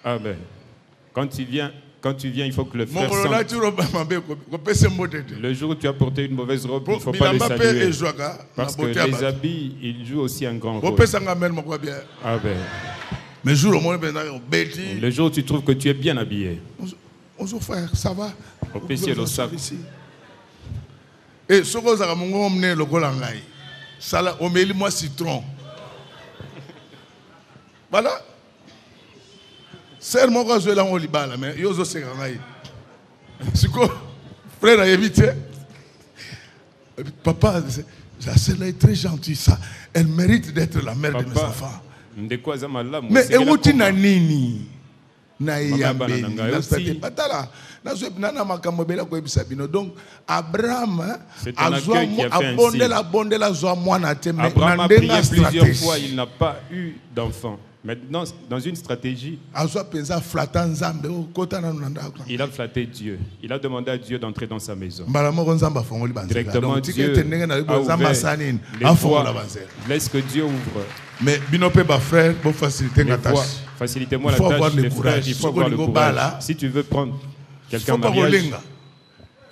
Amen. Quand tu viens, il faut que le frère sente. Le jour où tu as porté une mauvaise robe, il ne faut pas le saluer. Parce que les habits, ils jouent aussi un grand rôle. Amen. Le jour où tu trouves que tu es bien habillé. Bonjour frère, ça va? Et ce que vous moi citron. Voilà. Sœur, moi, je suis là, on lit là, mais yo, c'est c'est quoi? Frère, a évité. Papa, la sœur est très gentille, ça. Elle mérite d'être la mère de mes enfants. Mais où tu n'as nini? Donc Abraham a prié plusieurs fois, il n'a pas eu d'enfant. Maintenant, dans une stratégie, il a flatté Dieu. Il a demandé à Dieu d'entrer dans sa maison. Directement, Dieu a ouvert les voies. Laisse que Dieu ouvre. Mais frère, facilitez-moi la tâche des frères. Il faut avoir le courage. Si tu veux prendre quelqu'un en mariage, il ne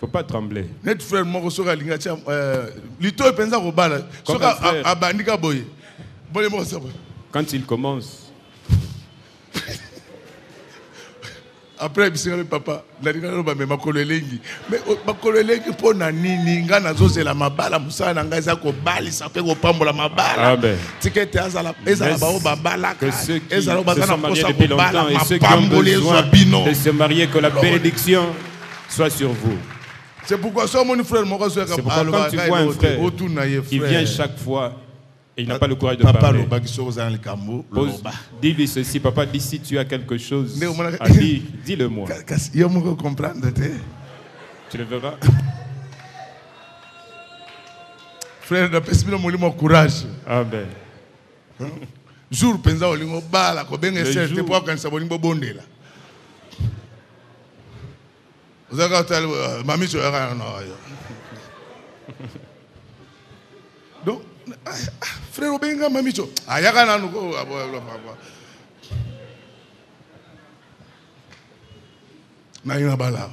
faut pas trembler. Quand il commence, après papa mais que ceux qui se sont mariés depuis longtemps et ceux qui ont besoin de se marier, que la bénédiction soit sur vous. C'est pourquoi quand tu vois un frère qui vient chaque fois et il n'a pas le courage de parler, dis-lui ceci. Papa, dis si tu as quelque chose à dire, dis-le-moi. Tu le verras. Frère, mon courage. Amen. Jour penza olingo bala ko benga serte pour quand ça bolingo bondela. Vous avez tel mami tu era non. Donc frère obenga mami tu ayaka nanu ko na ina bala.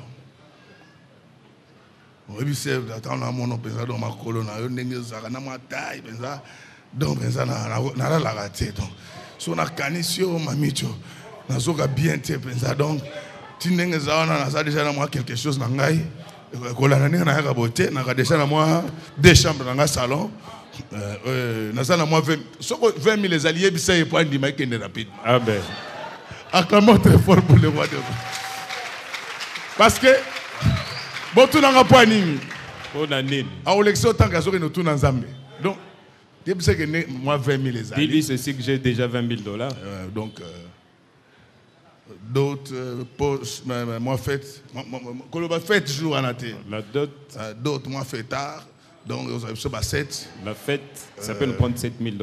Oui, c'est dans mon penza dans ma colonne yo ndenge zaka na matai penza. Donc, ça n'a la raté. Donc, si on a canisio, mamicho, on a bien été. Donc, tu n'as déjà quelque chose. On a déjà deux chambres dans le salon. On a 20 000 les alliés, c'est pour un dimanche qui est rapide. Amen. Acclamons très fort pour le roi de Dieu. Parce que, bon, tout n'a pas de à l'élection, tant que nous tout dans Zambie. Donc, moi 20 000 les années. Dis-lui ceci que j'ai déjà $20 000. Donc, d'autres, moi fête jour en été. La dot. D'autres, moi fait tard. Donc, la fête, ça peut nous prendre $7 000.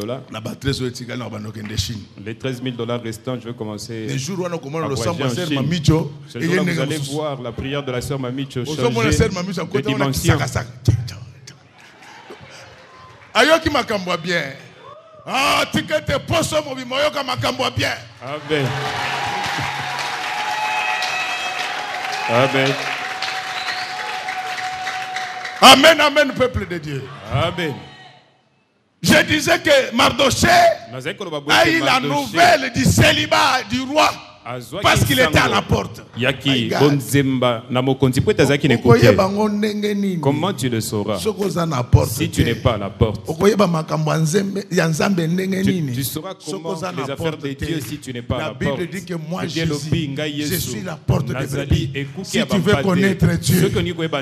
Les $13 000 restants, je vais commencer à voyager en Chine. Ce jour-là, vous allez voir la prière de la sœur Mamicho changer de dimension. Ayoki makambo bien. Ah, tikete poso mobimo yoka makambo bien. Amen. Amen. Amen, amen, peuple de Dieu. Amen. Je disais que Mardoché a eu la nouvelle du célibat du roi. parce qu'il était à la porte. Comment tu le sauras si tu n'es pas à la porte? Tu sauras comment les affaires de Dieu si tu n'es pas à la porte. La Bible dit que moi, Jésus, je suis la porte de brebis. Si tu veux connaître Dieu,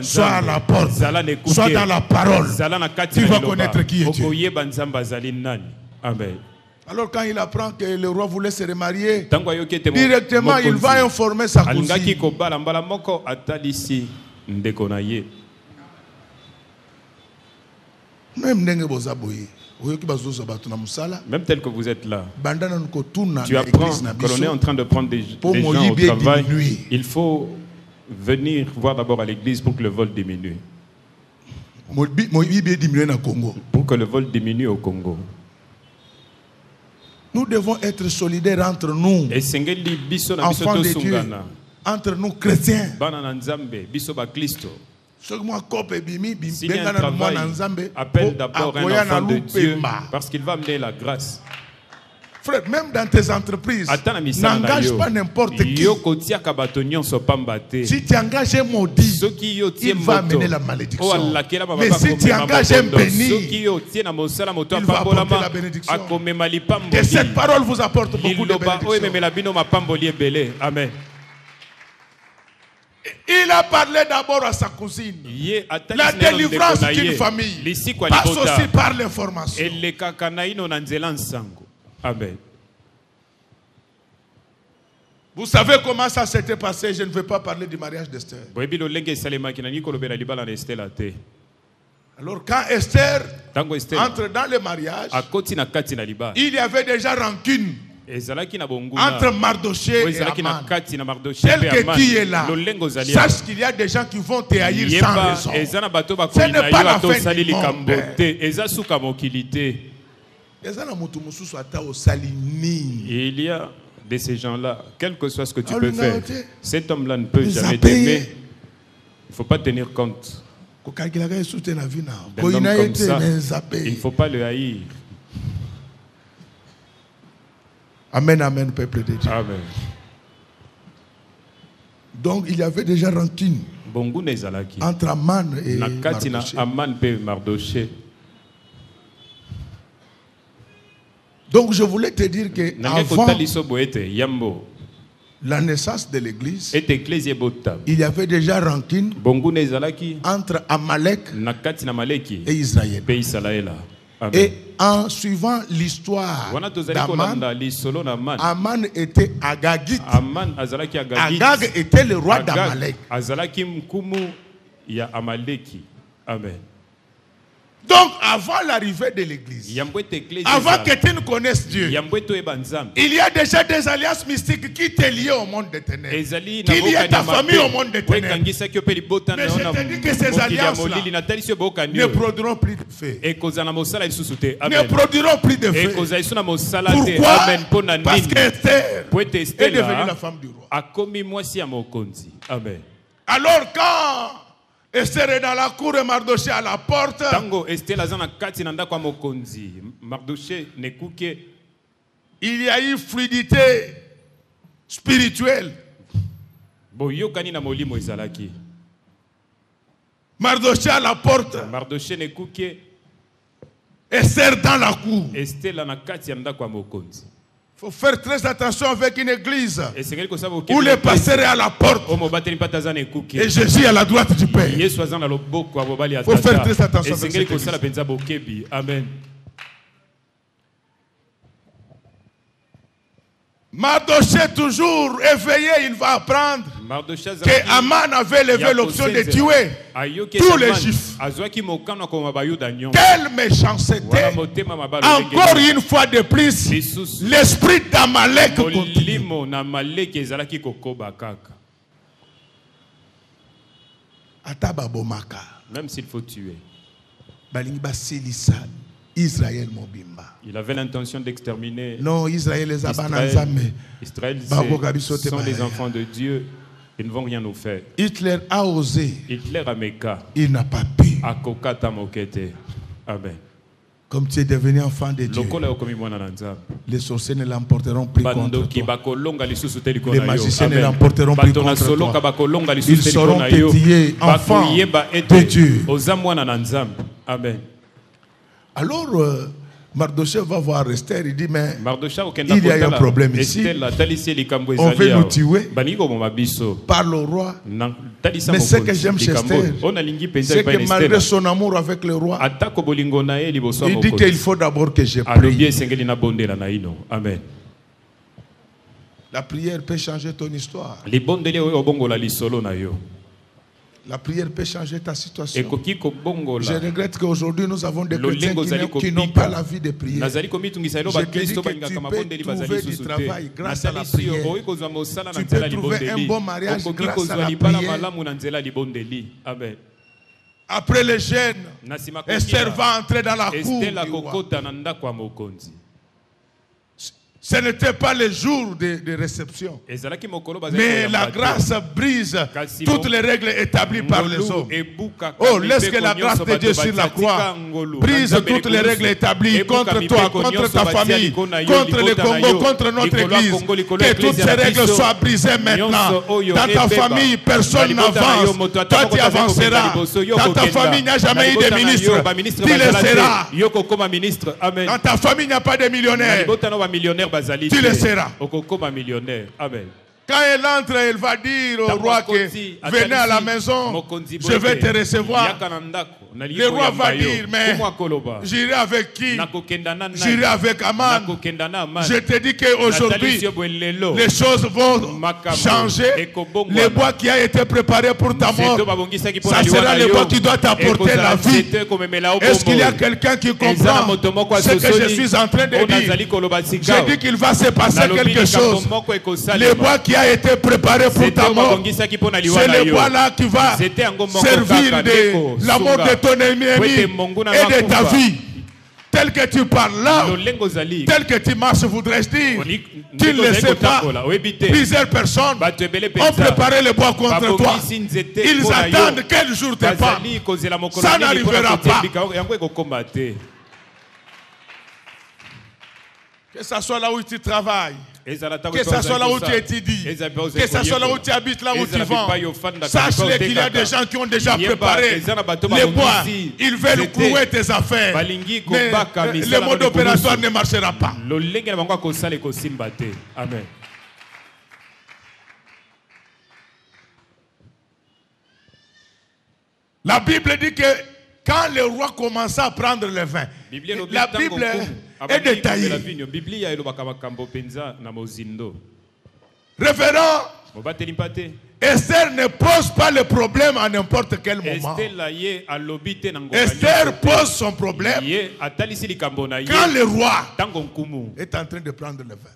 sois à la porte, sois dans la parole. Tu vas connaître qui est Dieu. Amen. Alors quand il apprend que le roi voulait se remarier, directement il va informer sa cousine. Même tel que vous êtes là, tu apprends que l'on est en train de prendre des gens au travail. Il faut venir voir d'abord à l'église pour que le vol diminue. Pour que le vol diminue au Congo. Nous devons être solidaires entre nous, enfants de Dieu, entre nous chrétiens. S'il y a un travail, appelle d'abord un enfant de Dieu parce qu'il va amener la grâce. Frère, même dans tes entreprises, n'engage pas n'importe qui. Si tu engages un maudit, il va amener la malédiction. Mais si tu engages un béni, il va apporter la bénédiction. Que cette parole vous apporte beaucoup de bénédictions. Amen. Il a parlé d'abord à sa cousine. La délivrance d'une famille passe aussi par l'information. Amen. Vous savez comment ça s'était passé? Je ne vais pas parler du mariage d'Esther. Alors quand Esther entre dans le mariage, il y avait déjà rancune entre Mardoché et Aman. Tel que qui est là, sache qu'il y a des gens qui vont te haïr sans raison. Ce n'est pas la fin du monde. Il y a de ces gens-là, quel que soit ce que tu peux faire, cet homme-là ne peut jamais t'aimer. Il ne faut pas tenir compte. D'un homme comme ça, il ne faut pas le haïr. Amen, amen, peuple de Dieu. Amen. Donc il y avait déjà rancune entre Aman et Mardoché. Donc je voulais te dire que avant la naissance de l'église, il y avait déjà rancune entre Amalek et Israël. Et en suivant l'histoire d'Aman, Aman était Agagite. Agag était le roi d'Amalek. Amen. Donc, avant l'arrivée de l'église, avant que tu ne connaisses Dieu, il y a déjà des alliances mystiques qui te lient au monde des ténèbres, qui lient ta famille au monde des ténèbres. Mais je te dis que ces alliances-là ne produiront plus de fait. Ne produiront plus de fait. Pourquoi? Parce qu'Esther est devenue la femme du roi. Amen. Alors quand Esther est dans la cour et Mardoché à la porte, il y a eu fluidité spirituelle. Mardoché à la porte, Esther dans la cour. Il faut faire très attention avec une église où le pasteur est à la porte et Jésus à la droite du Père. Il faut faire très attention avec cette église. Amen. Mardoché toujours éveillé, il va apprendre que Aman avait levé l'option de tuer tous les Juifs. Quelle méchanceté! Encore une fois de plus, l'esprit d'Amalek continue. Même s'il faut tuer. Israël mobimba. Il avait l'intention d'exterminer. Non, Israël les Israël sont des enfants de Dieu. Ils ne vont rien nous faire. Hitler a osé. Hitler a méca. Il n'a pas pu. Akokata mokete. Amen. Comme tu es devenu enfant de Dieu, les sorciers ne l'emporteront plus contre toi. Les magiciens ne l'emporteront plus contre toi. Ils seront pétillés, enfants de Dieu. Amen. Alors, Mardochée va voir Esther, il dit, mais il y a un problème ici. On veut nous tuer par le roi. Mais ce que j'aime chez Esther, c'est que malgré son amour avec le roi, il dit qu'il faut d'abord que je prie. Amen. La prière peut changer ton histoire. La prière peut changer ta situation. Je regrette qu'aujourd'hui nous avons des chrétiens qui n'ont pas la vie de prière. Je te dis que tu peux trouver du travail grâce à la prière. Tu peux trouver un bon mariage grâce à la prière. Après les jeûnes, Esther va entrer dans la cour du roi. Ce n'était pas le jour de réception. Mais la grâce brise toutes les règles établies par les hommes. Oh, laisse que la grâce de Dieu sur la croix brise toutes les règles établies contre toi, contre ta famille, contre le Congo, contre notre église. Que toutes ces règles soient brisées maintenant. Dans ta famille, personne n'avance. Toi, tu avanceras. Dans ta famille, il n'y a jamais eu de ministre. Tu le seras. Dans ta famille, il n'y a pas de millionnaire. Tu le seras. Quand elle entre, elle va dire au roi que venez à la maison, je vais te recevoir. Le roi va dire, mais j'irai avec qui? J'irai avec Aman. Je te dis qu'aujourd'hui, les choses vont changer. Le bois qui a été préparé pour ta mort, ça sera le bois qui doit t'apporter la vie. Est-ce qu'il y a quelqu'un qui comprend ce que je suis en train de dire? J'ai dit qu'il va se passer quelque chose. Le bois qui a été préparé pour ta mort, c'est le bois là qui va servir de la mort de ton ennemi et de ta vie. Tel que tu parles là, tel que tu marches, voudrais-je dire, tu ne le sais pas. Plusieurs personnes ont préparé le bois contre toi. Ils attendent quel jour te parle. Ça n'arrivera pas. Que ce soit là où tu travailles, que ce soit là où tu étudies, que ce soit là où tu habites, là où tu vends, sache-le qu'il y a des gens qui ont déjà préparé les bois. Ils veulent clouer tes affaires. Mais le mode opératoire ne marchera pas. Amen. La Bible dit que quand le roi commença à prendre le vin, la Bible est détaillée. Révérend, Esther ne pose pas le problème à n'importe quel moment. Esther pose son problème quand le roi est en train de prendre le vin.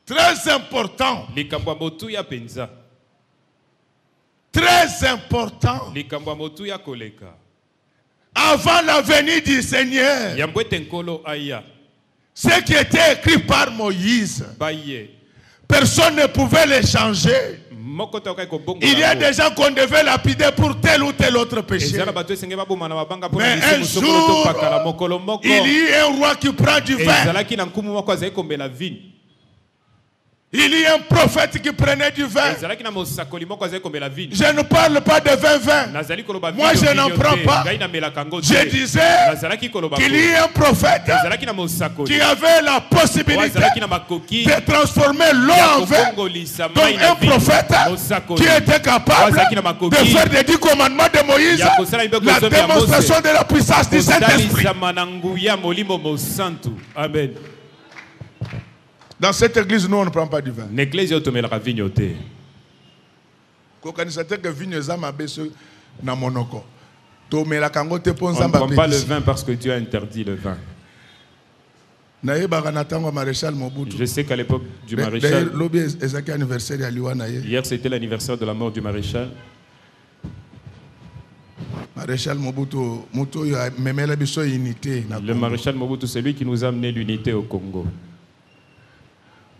Très important. Très important. Avant la venue du Seigneur, ce qui était écrit par Moïse, personne ne pouvait le changer. Il y a des gens qu'on devait lapider pour tel ou tel autre péché. Mais un jour, il y a un roi qui prend du vin. Il y a un prophète qui prenait du vin. Je ne parle pas de vin. Moi, je n'en prends pas. Je disais qu'il y a un prophète qui avait la possibilité de transformer l'eau en vin. Donc, un prophète qui était capable de faire des 10 commandements de Moïse, la démonstration de la puissance du Saint-Esprit. Amen. Dans cette église, nous, on ne prend pas du vin. On ne prend pas le vin parce que Dieu a interdit le vin. Je sais qu'à l'époque du maréchal, hier c'était l'anniversaire de la mort du maréchal. Le maréchal Mobutu, c'est lui qui nous a amené l'unité au Congo.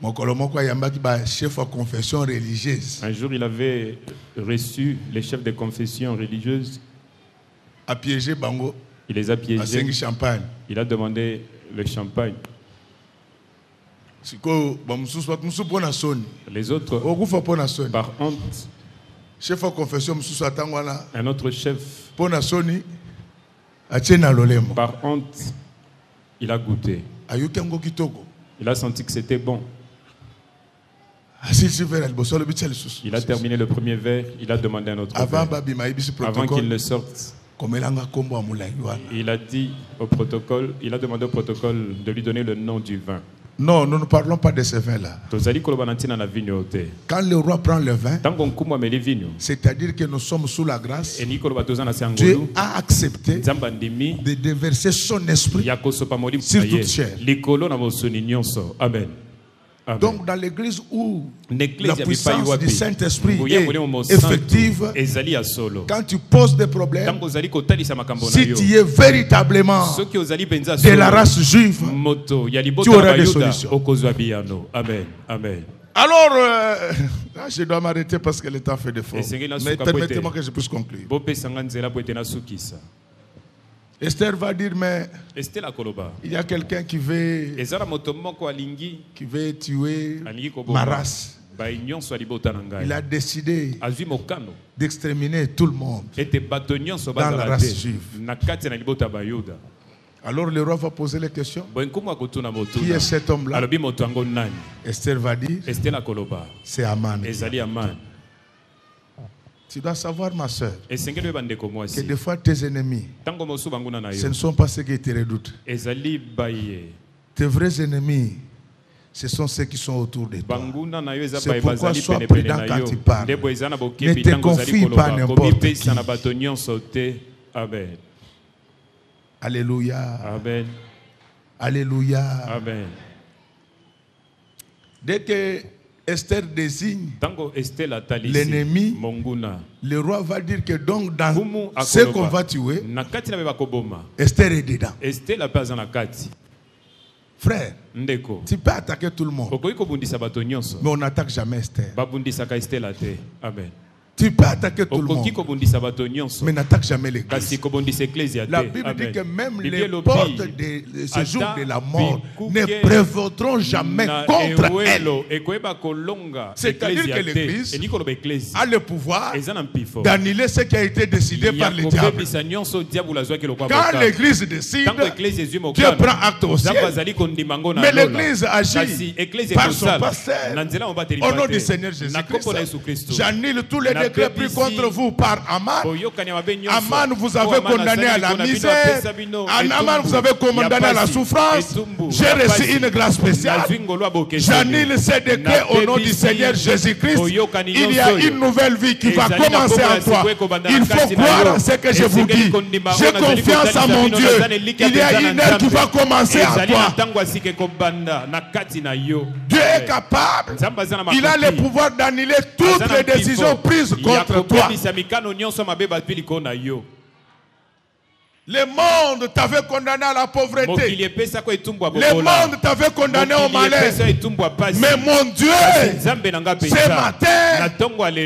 Un jour, il avait reçu les chefs de confession religieuse. A piégé Bango. Il les a piégés. Champagne. Il a demandé le champagne. Les autres, par honte, chef de confession, un autre chef, par honte, il a goûté. Il a senti que c'était bon. Il a terminé le premier verre, il a demandé un autre verre. Avant qu'il ne sorte, il a dit au protocole, il a demandé au protocole de lui donner le nom du vin. Non, nous ne parlons pas de ce vin-là. Quand le roi prend le vin, c'est-à-dire que nous sommes sous la grâce, Dieu a accepté de déverser son esprit sur toute chair. Amen. Amen. Donc dans l'église où la puissance du Saint-Esprit est effective, quand tu poses des problèmes, si tu es véritablement de la race juive, tu auras des solutions. Amen. Amen. Alors, je dois m'arrêter parce que le temps fait défaut. Mais permettez-moi que je puisse conclure. Esther va dire, mais il y a quelqu'un qui veut tuer ma race. Il a décidé d'exterminer tout le monde dans la race juive. Alors le roi va poser les questions. Qui est cet homme-là? Esther va dire, c'est Aman. Tu dois savoir, ma soeur, que des fois tes ennemis, ce ne sont pas ceux qui te redoutent. Tes vrais ennemis, ce sont ceux qui sont autour de toi. C'est pourquoi sois prudent quand tu parles. Ne te confie pas à n'importe qui. Alléluia. Amen. Alléluia. Amen. Dès que Esther désigne l'ennemi, le roi va dire que donc dans ce qu'on va tuer, Esther est dedans. Frère, tu peux attaquer tout le monde, mais on n'attaque jamais Esther. Amen. Tu peux attaquer tout le monde, mais n'attaque jamais l'église. La Bible dit que même les portes de ce jour de la mort ne prévaudront jamais contre elle. C'est-à-dire que l'église a le pouvoir d'annuler ce qui a été décidé par le diable. Quand l'église décide, Dieu prend acte au ciel. Mais l'église agit par son pasteur. Au nom du Seigneur Jésus-Christ, j'annule tous les décrets pris contre vous par Aman. Aman, vous avez condamné à la misère. Aman, vous avez condamné à la souffrance. J'ai reçu une grâce spéciale. J'annule ces décrets au nom du Seigneur Jésus-Christ. Il y a une nouvelle vie qui va commencer en toi. Il faut croire à ce que je vous dis. J'ai confiance en mon Dieu. Il y a une heure qui va commencer en toi. Dieu est capable. Il a le pouvoir d'annuler toutes les décisions prises contre toi. Le monde t'avait condamné à la pauvreté. Le monde t'avait condamné au malheur. Mais mon Dieu, ce matin,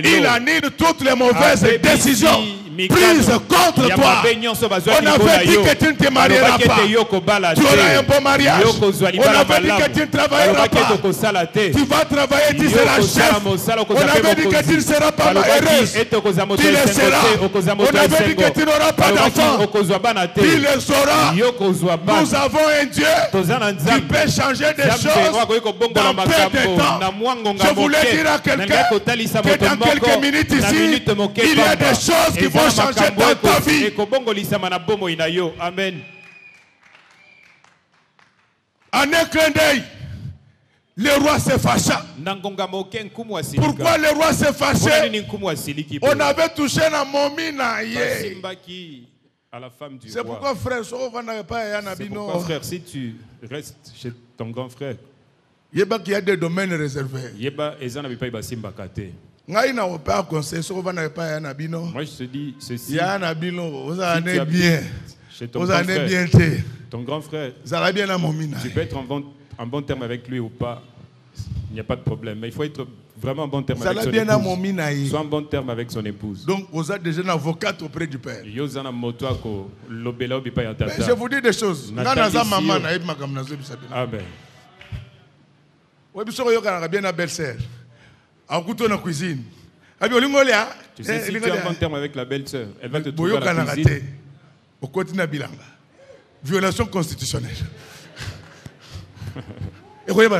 il annule toutes les mauvaises décisions prises contre toi. On avait dit que tu ne te marieras pas. Tu auras un bon mariage. On avait dit que tu ne travailleras pas. Tu vas travailler, tu seras chef. On avait dit que tu ne seras pas heureuse. Tu le seras. On avait dit que tu n'auras pas d'enfant. Tu le sauras. Nous avons un Dieu qui peut changer des choses dans peu de temps. Je voulais dire à quelqu'un que dans quelques minutes ici, il y a des choses qui vont changer dans ta vie. Amen. En un clin d'œil, le roi se fâcha. Pourquoi le roi se fâchait? On avait touché la momie. C'est pourquoi frère, si tu restes chez ton grand frère, il y a des domaines réservés. Moi je te dis ceci. Vous en êtes bien. Vous en êtes bien. Ton grand frère, tu peux être en bon terme avec lui ou pas. Il n'y a pas de problème. Mais il faut être Vraiment en bon terme avec son épouse. Soit en bon terme avec son épouse. Donc, vous êtes déjà un avocat auprès du Père. Je vous dis des choses. Amen. Oui, bien sûr, bien la belle-sœur. En couteau dans la cuisine. Tu sais, si tu es en bon terme avec la belle-sœur, elle va te trouver à la cuisine. Au côté de Bilanga. Violation constitutionnelle. Et vous voyez,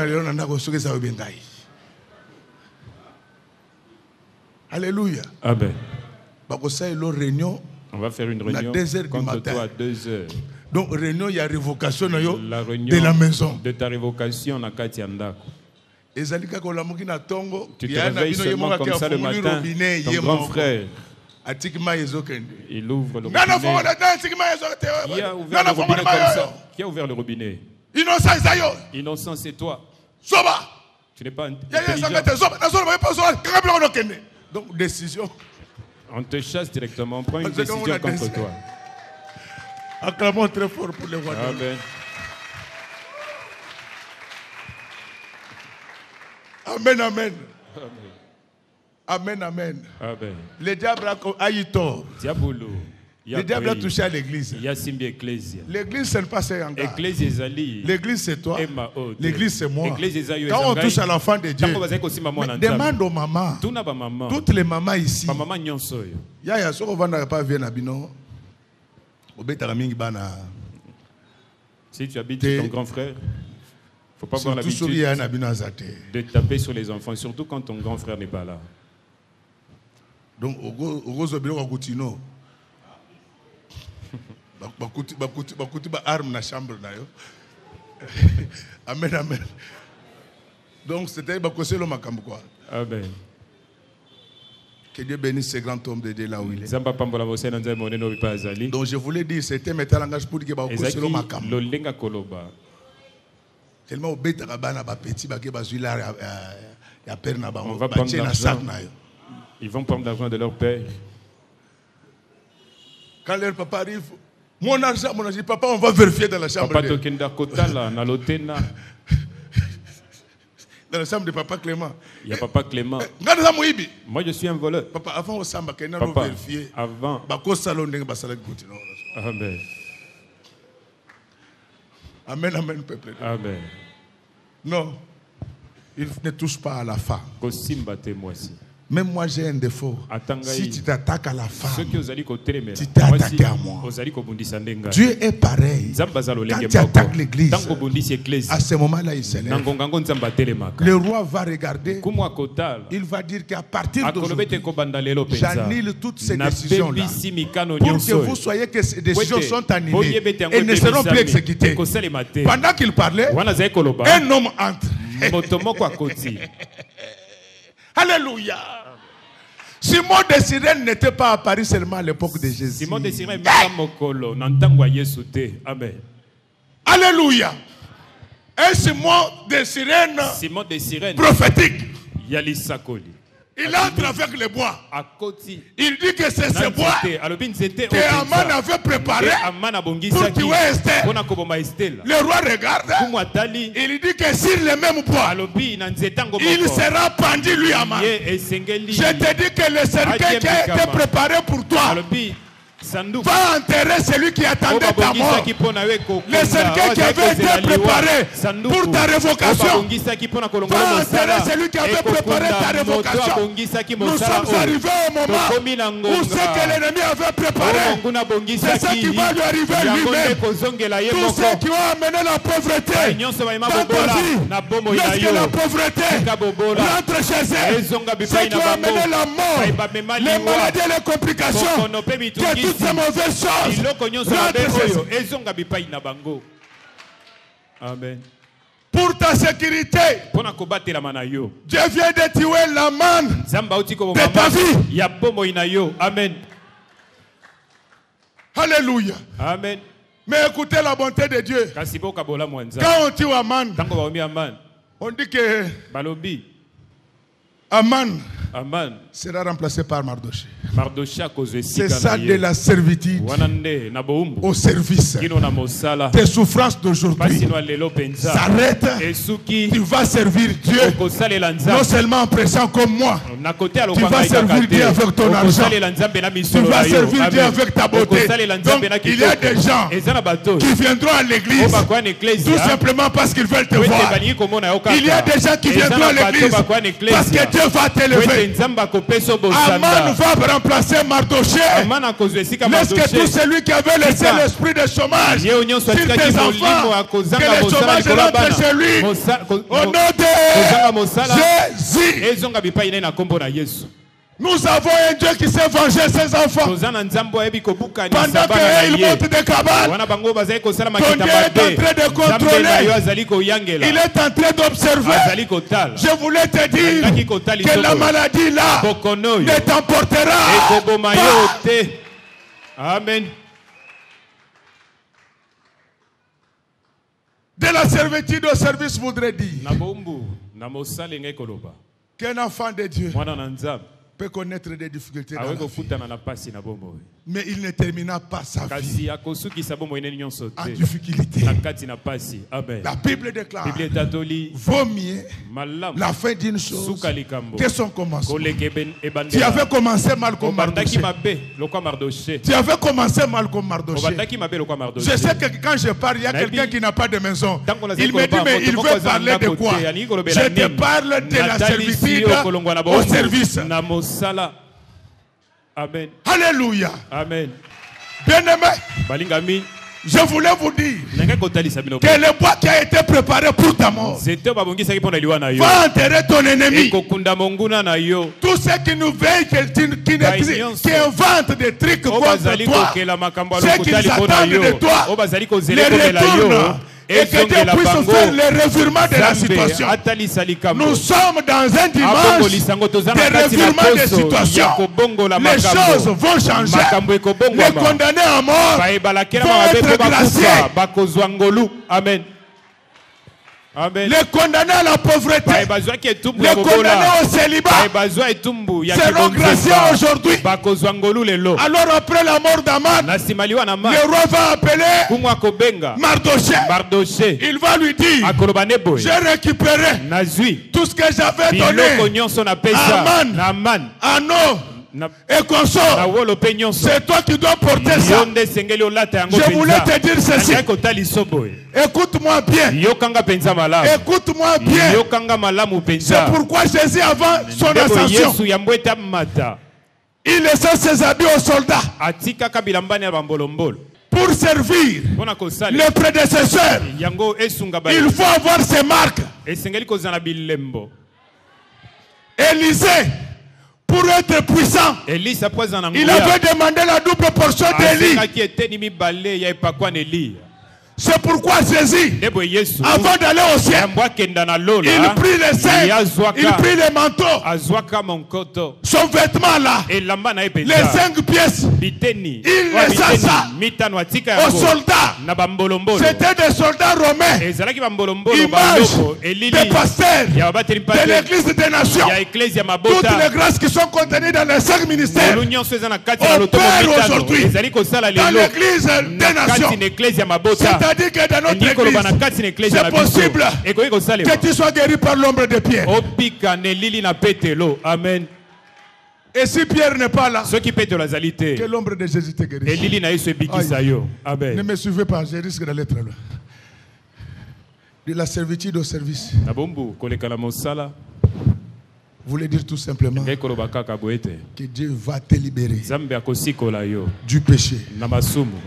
alléluia. Amen. On va faire une réunion contre toi à 2 heures. Donc, réunion, il y a révocation la de la maison. De ta révocation à Katiandako. Tu te réveilles seulement comme ça le matin. Ton grand frère, il ouvre le robinet. Qui a ouvert le robinet? Innocent, c'est toi. Tu n'es pas intelligent. Donc, décision. On te chasse directement. On prend une décision contre toi. Acclamons très fort pour les rois. Amen. Amen, amen. Amen, amen. Amen. Le diable a eu tort. Le diable a touché à l'église. L'église, ce n'est pas ça. L'église, c'est toi. L'église, c'est moi. Quand on touche à l'enfant de Dieu, demande aux mamans. Toutes les mamans ici. Il y a ce qu'on va pas venir à Bino. Si tu habites chez ton grand frère, il ne faut pas avoir l'habitude de taper sur les enfants, surtout quand ton grand frère n'est pas là. Donc, au chambre. Amen, amen. Donc, c'était le Makambo. Amen. Que Dieu bénisse ce grand homme de Dieu là où il est. Donc, je voulais dire, c'était un langage pour dire que c'est le Makambo. Tellement au bête à bana petit baké bazula ya père na bango. On va prendre l'argent. Ils vont prendre l'argent de leur père. Quand leur papa arrive, mon argent, papa, on va vérifier dans la chambre. Papa tokenda kotala na lotena. Dans la chambre de papa Clément. Il y a papa Clément. Moi je suis un voleur. Papa, avant au samba kena vérifier. Avant. Bako salon ndenge basala continue. Amen. Amen, amen, peuple. Amen. Non, il ne touche pas à la femme. Même moi, j'ai un défaut. Si tu t'attaques à la femme, tu t'es attaqué à moi. Dieu est pareil. Quand tu attaques l'église, à ce moment-là, il s'élève. Le roi va regarder. Il va dire qu'à partir d'aujourd'hui, j'annule toutes ces décisions-là. Pour que vous soyez que ces décisions sont annulées et ne seront plus exécutées. Pendant qu'il parlait, un homme entre. Alléluia. Simon de Cyrène n'était pas à Paris seulement à l'époque de Jésus. Simon de Cyrène Amen. Alléluia. Un Simon de Cyrène prophétique. Il entre avec le bois. Il dit que c'est ce bois que Aman avait préparé pour tuer Esther. Le roi regarde. Il dit que sur le même bois, il sera pendu lui Aman. Je te dis que le cercueil qui a été préparé pour toi va enterrer celui qui attendait ta mort. Le cercueil qui avait été préparé pour ta révocation va enterrer celui qui avait préparé ta révocation. Nous sommes arrivés au moment où ce que l'ennemi avait préparé, c'est ce qui va lui arriver lui-même. Tous ceux qui ont amené la pauvreté dans ta vie, laisse que la pauvreté rentre chez eux. Ceux qui ont amené la mort, les maladies et les complications, que toutes ces mauvaises choses rentrent chez eux. Amen. Pour ta sécurité, Dieu vient de tuer la manne de ta vie. Amen. Alléluia. Amen. Mais écoutez la bonté de Dieu. Quand on tue Aman, on dit que Aman sera remplacé par Mardoché. C'est ça de la servitude au service. Tes souffrances d'aujourd'hui s'arrêtent. Tu vas servir Dieu. Non seulement en prêchant comme moi. Tu vas servir Dieu avec ton argent. Tu vas servir Dieu avec ta beauté. Donc il y a des gens qui viendront à l'église tout simplement parce qu'ils veulent te voir. Il y a des gens qui viendront à l'église parce que Dieu va t'élever. Aman va remplacer Mardoché. Laisse que tout celui qui avait laissé l'esprit de chômage sur tes enfants, que le chômage rentre chez lui. Au nom de Jésus. Nous avons un Dieu qui s'est vengé de ses enfants. Pendant qu'ils montent des cabanes, ton Dieu est en train de contrôler. Il est en train d'observer. Je voulais te dire que la maladie là ne t'emportera pas. Amen. De la servitude au service voudrait dire qu'un enfant de Dieu peut connaître des difficultés dans la vie. Mais il ne termina pas sa vie en difficulté. La Bible déclare vaut mieux la fin d'une chose que son commencement. Tu avais commencé mal comme Mardoché. Tu avais commencé mal comme Mardoché. Je sais que quand je parle, il y a quelqu'un qui n'a pas de maison. Il me dit, mais il veut parler de quoi? Je te parle de la servitude au service. Amen. Alléluia. Amen. Bien-aimé, je voulais vous dire que le bois qui a été préparé pour ta mort va enterrer ton ennemi. Tous ceux qui nous veillent, qui inventent des trucs contre toi, ceux qui attendent de toi, les retournent. Et que Dieu puisse faire le revirement de la situation. Nous sommes dans un dimanche de revirement de situation. Les choses vont changer. Les condamnés à mort vont être graciés. Amen. Amen. Les condamnés à la pauvreté, les condamnés au célibat seront graciés aujourd'hui. Alors après la mort d'Aman, le roi va appeler Mardoché. Il va lui dire, j'ai récupéré tout ce que j'avais donné à Aman, à No et consort. C'est toi qui dois porter ça. Je voulais te dire ceci. Écoute-moi bien. Écoute-moi bien. C'est pourquoi Jésus, avant son ascension, il laissait ses habits aux soldats pour servir les prédécesseurs. Il faut avoir ses marques. Élisée, pour être puissant, il avait demandé la double portion d'Élie. C'est pourquoi Jésus, avant d'aller au ciel, il prit les cinq, il prit les manteaux, son vêtement là, les 5 pièces, il laissa ça aux soldats. C'était des soldats romains, images des pasteurs de l'église des nations. Toutes les grâces qui sont contenues dans les 5 ministères opèrent aujourd'hui dans l'église des nations. C'est-à-dire que dans notre église, c'est possible que tu sois guéri par l'ombre de Pierre. Amen. Et si Pierre n'est pas là, que l'ombre de Jésus te guérisse. Amen. Ne me suivez pas, je risque d'aller très loin. De la servitude au service. Voulait dire tout simplement que Dieu va te libérer du péché.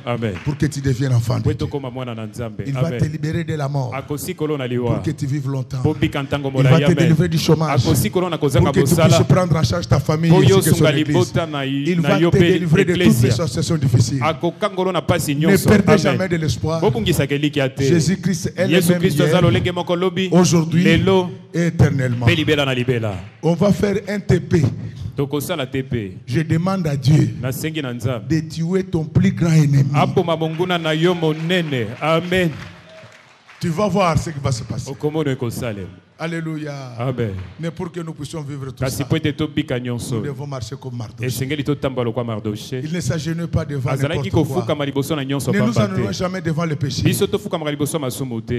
Amen. Pour que tu deviennes enfant de Dieu. Il va te libérer de la mort pour que tu vives longtemps. Il va te délivrer du chômage pour que tu puisses prendre en charge ta famille ainsi que son église. Il va te délivrer de toutes les situations difficiles. Ne perdez jamais de l'espoir. Jésus-Christ est le même hier, aujourd'hui et éternellement. On va faire un TP. Je demande à Dieu de tuer ton plus grand ennemi. Amen. Tu vas voir ce qui va se passer. Alléluia. Amen. Mais pour que nous puissions vivre tout ça, nous devons marcher comme Mardoché. Il ne s'agenouille pas devant n'importe quoi. Ne nous agenouillons jamais devant le péché.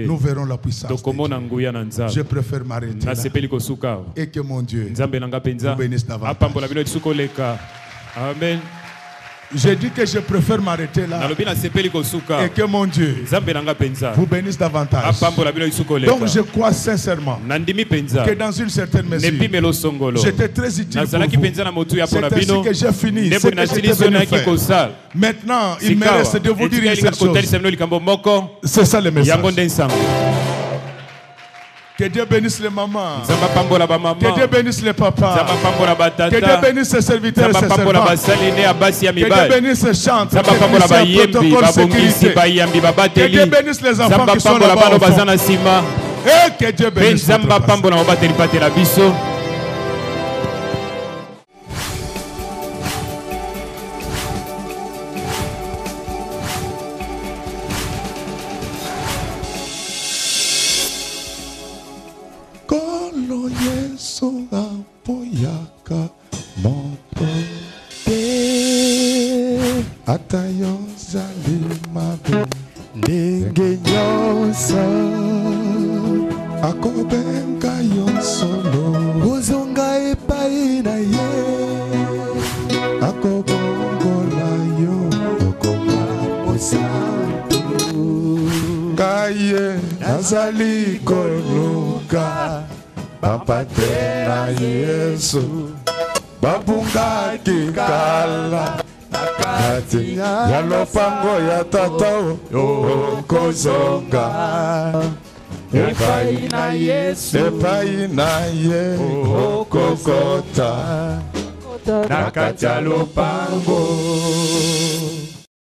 Nous verrons la puissance de Dieu. Je préfère m'arrêter là. Et que mon Dieu vous bénisse davantage. Amen. J'ai dit que je préfère m'arrêter là. Et que mon Dieu vous bénisse davantage. Donc je crois sincèrement que dans une certaine mesure, j'étais très utile pour vous. C'est ainsi que j'ai fini ce que j'étais venu faire. Maintenant, il me reste de vous dire une seule chose. C'est ça le message. Que Dieu bénisse les mamans. Que Dieu bénisse les papas. Que Dieu bénisse ses serviteurs et ses servantes. Que Dieu bénisse les chantres, techniciens, protocole, sécurité. Que Dieu bénisse les enfants qui sont là-bas au fond. Et que Dieu bénisse votre pasteur. Apoyaka moto atayo zalimabe ndenge nyonso akobenga yo solo ozonga epai na ye akobongola yo okoma posantu kaye nazali koluka Bapate na Yesu babungaki kala nakati ya lopango ya tata okozonga epai na Yesu epai na ye okokota nakati ya lopango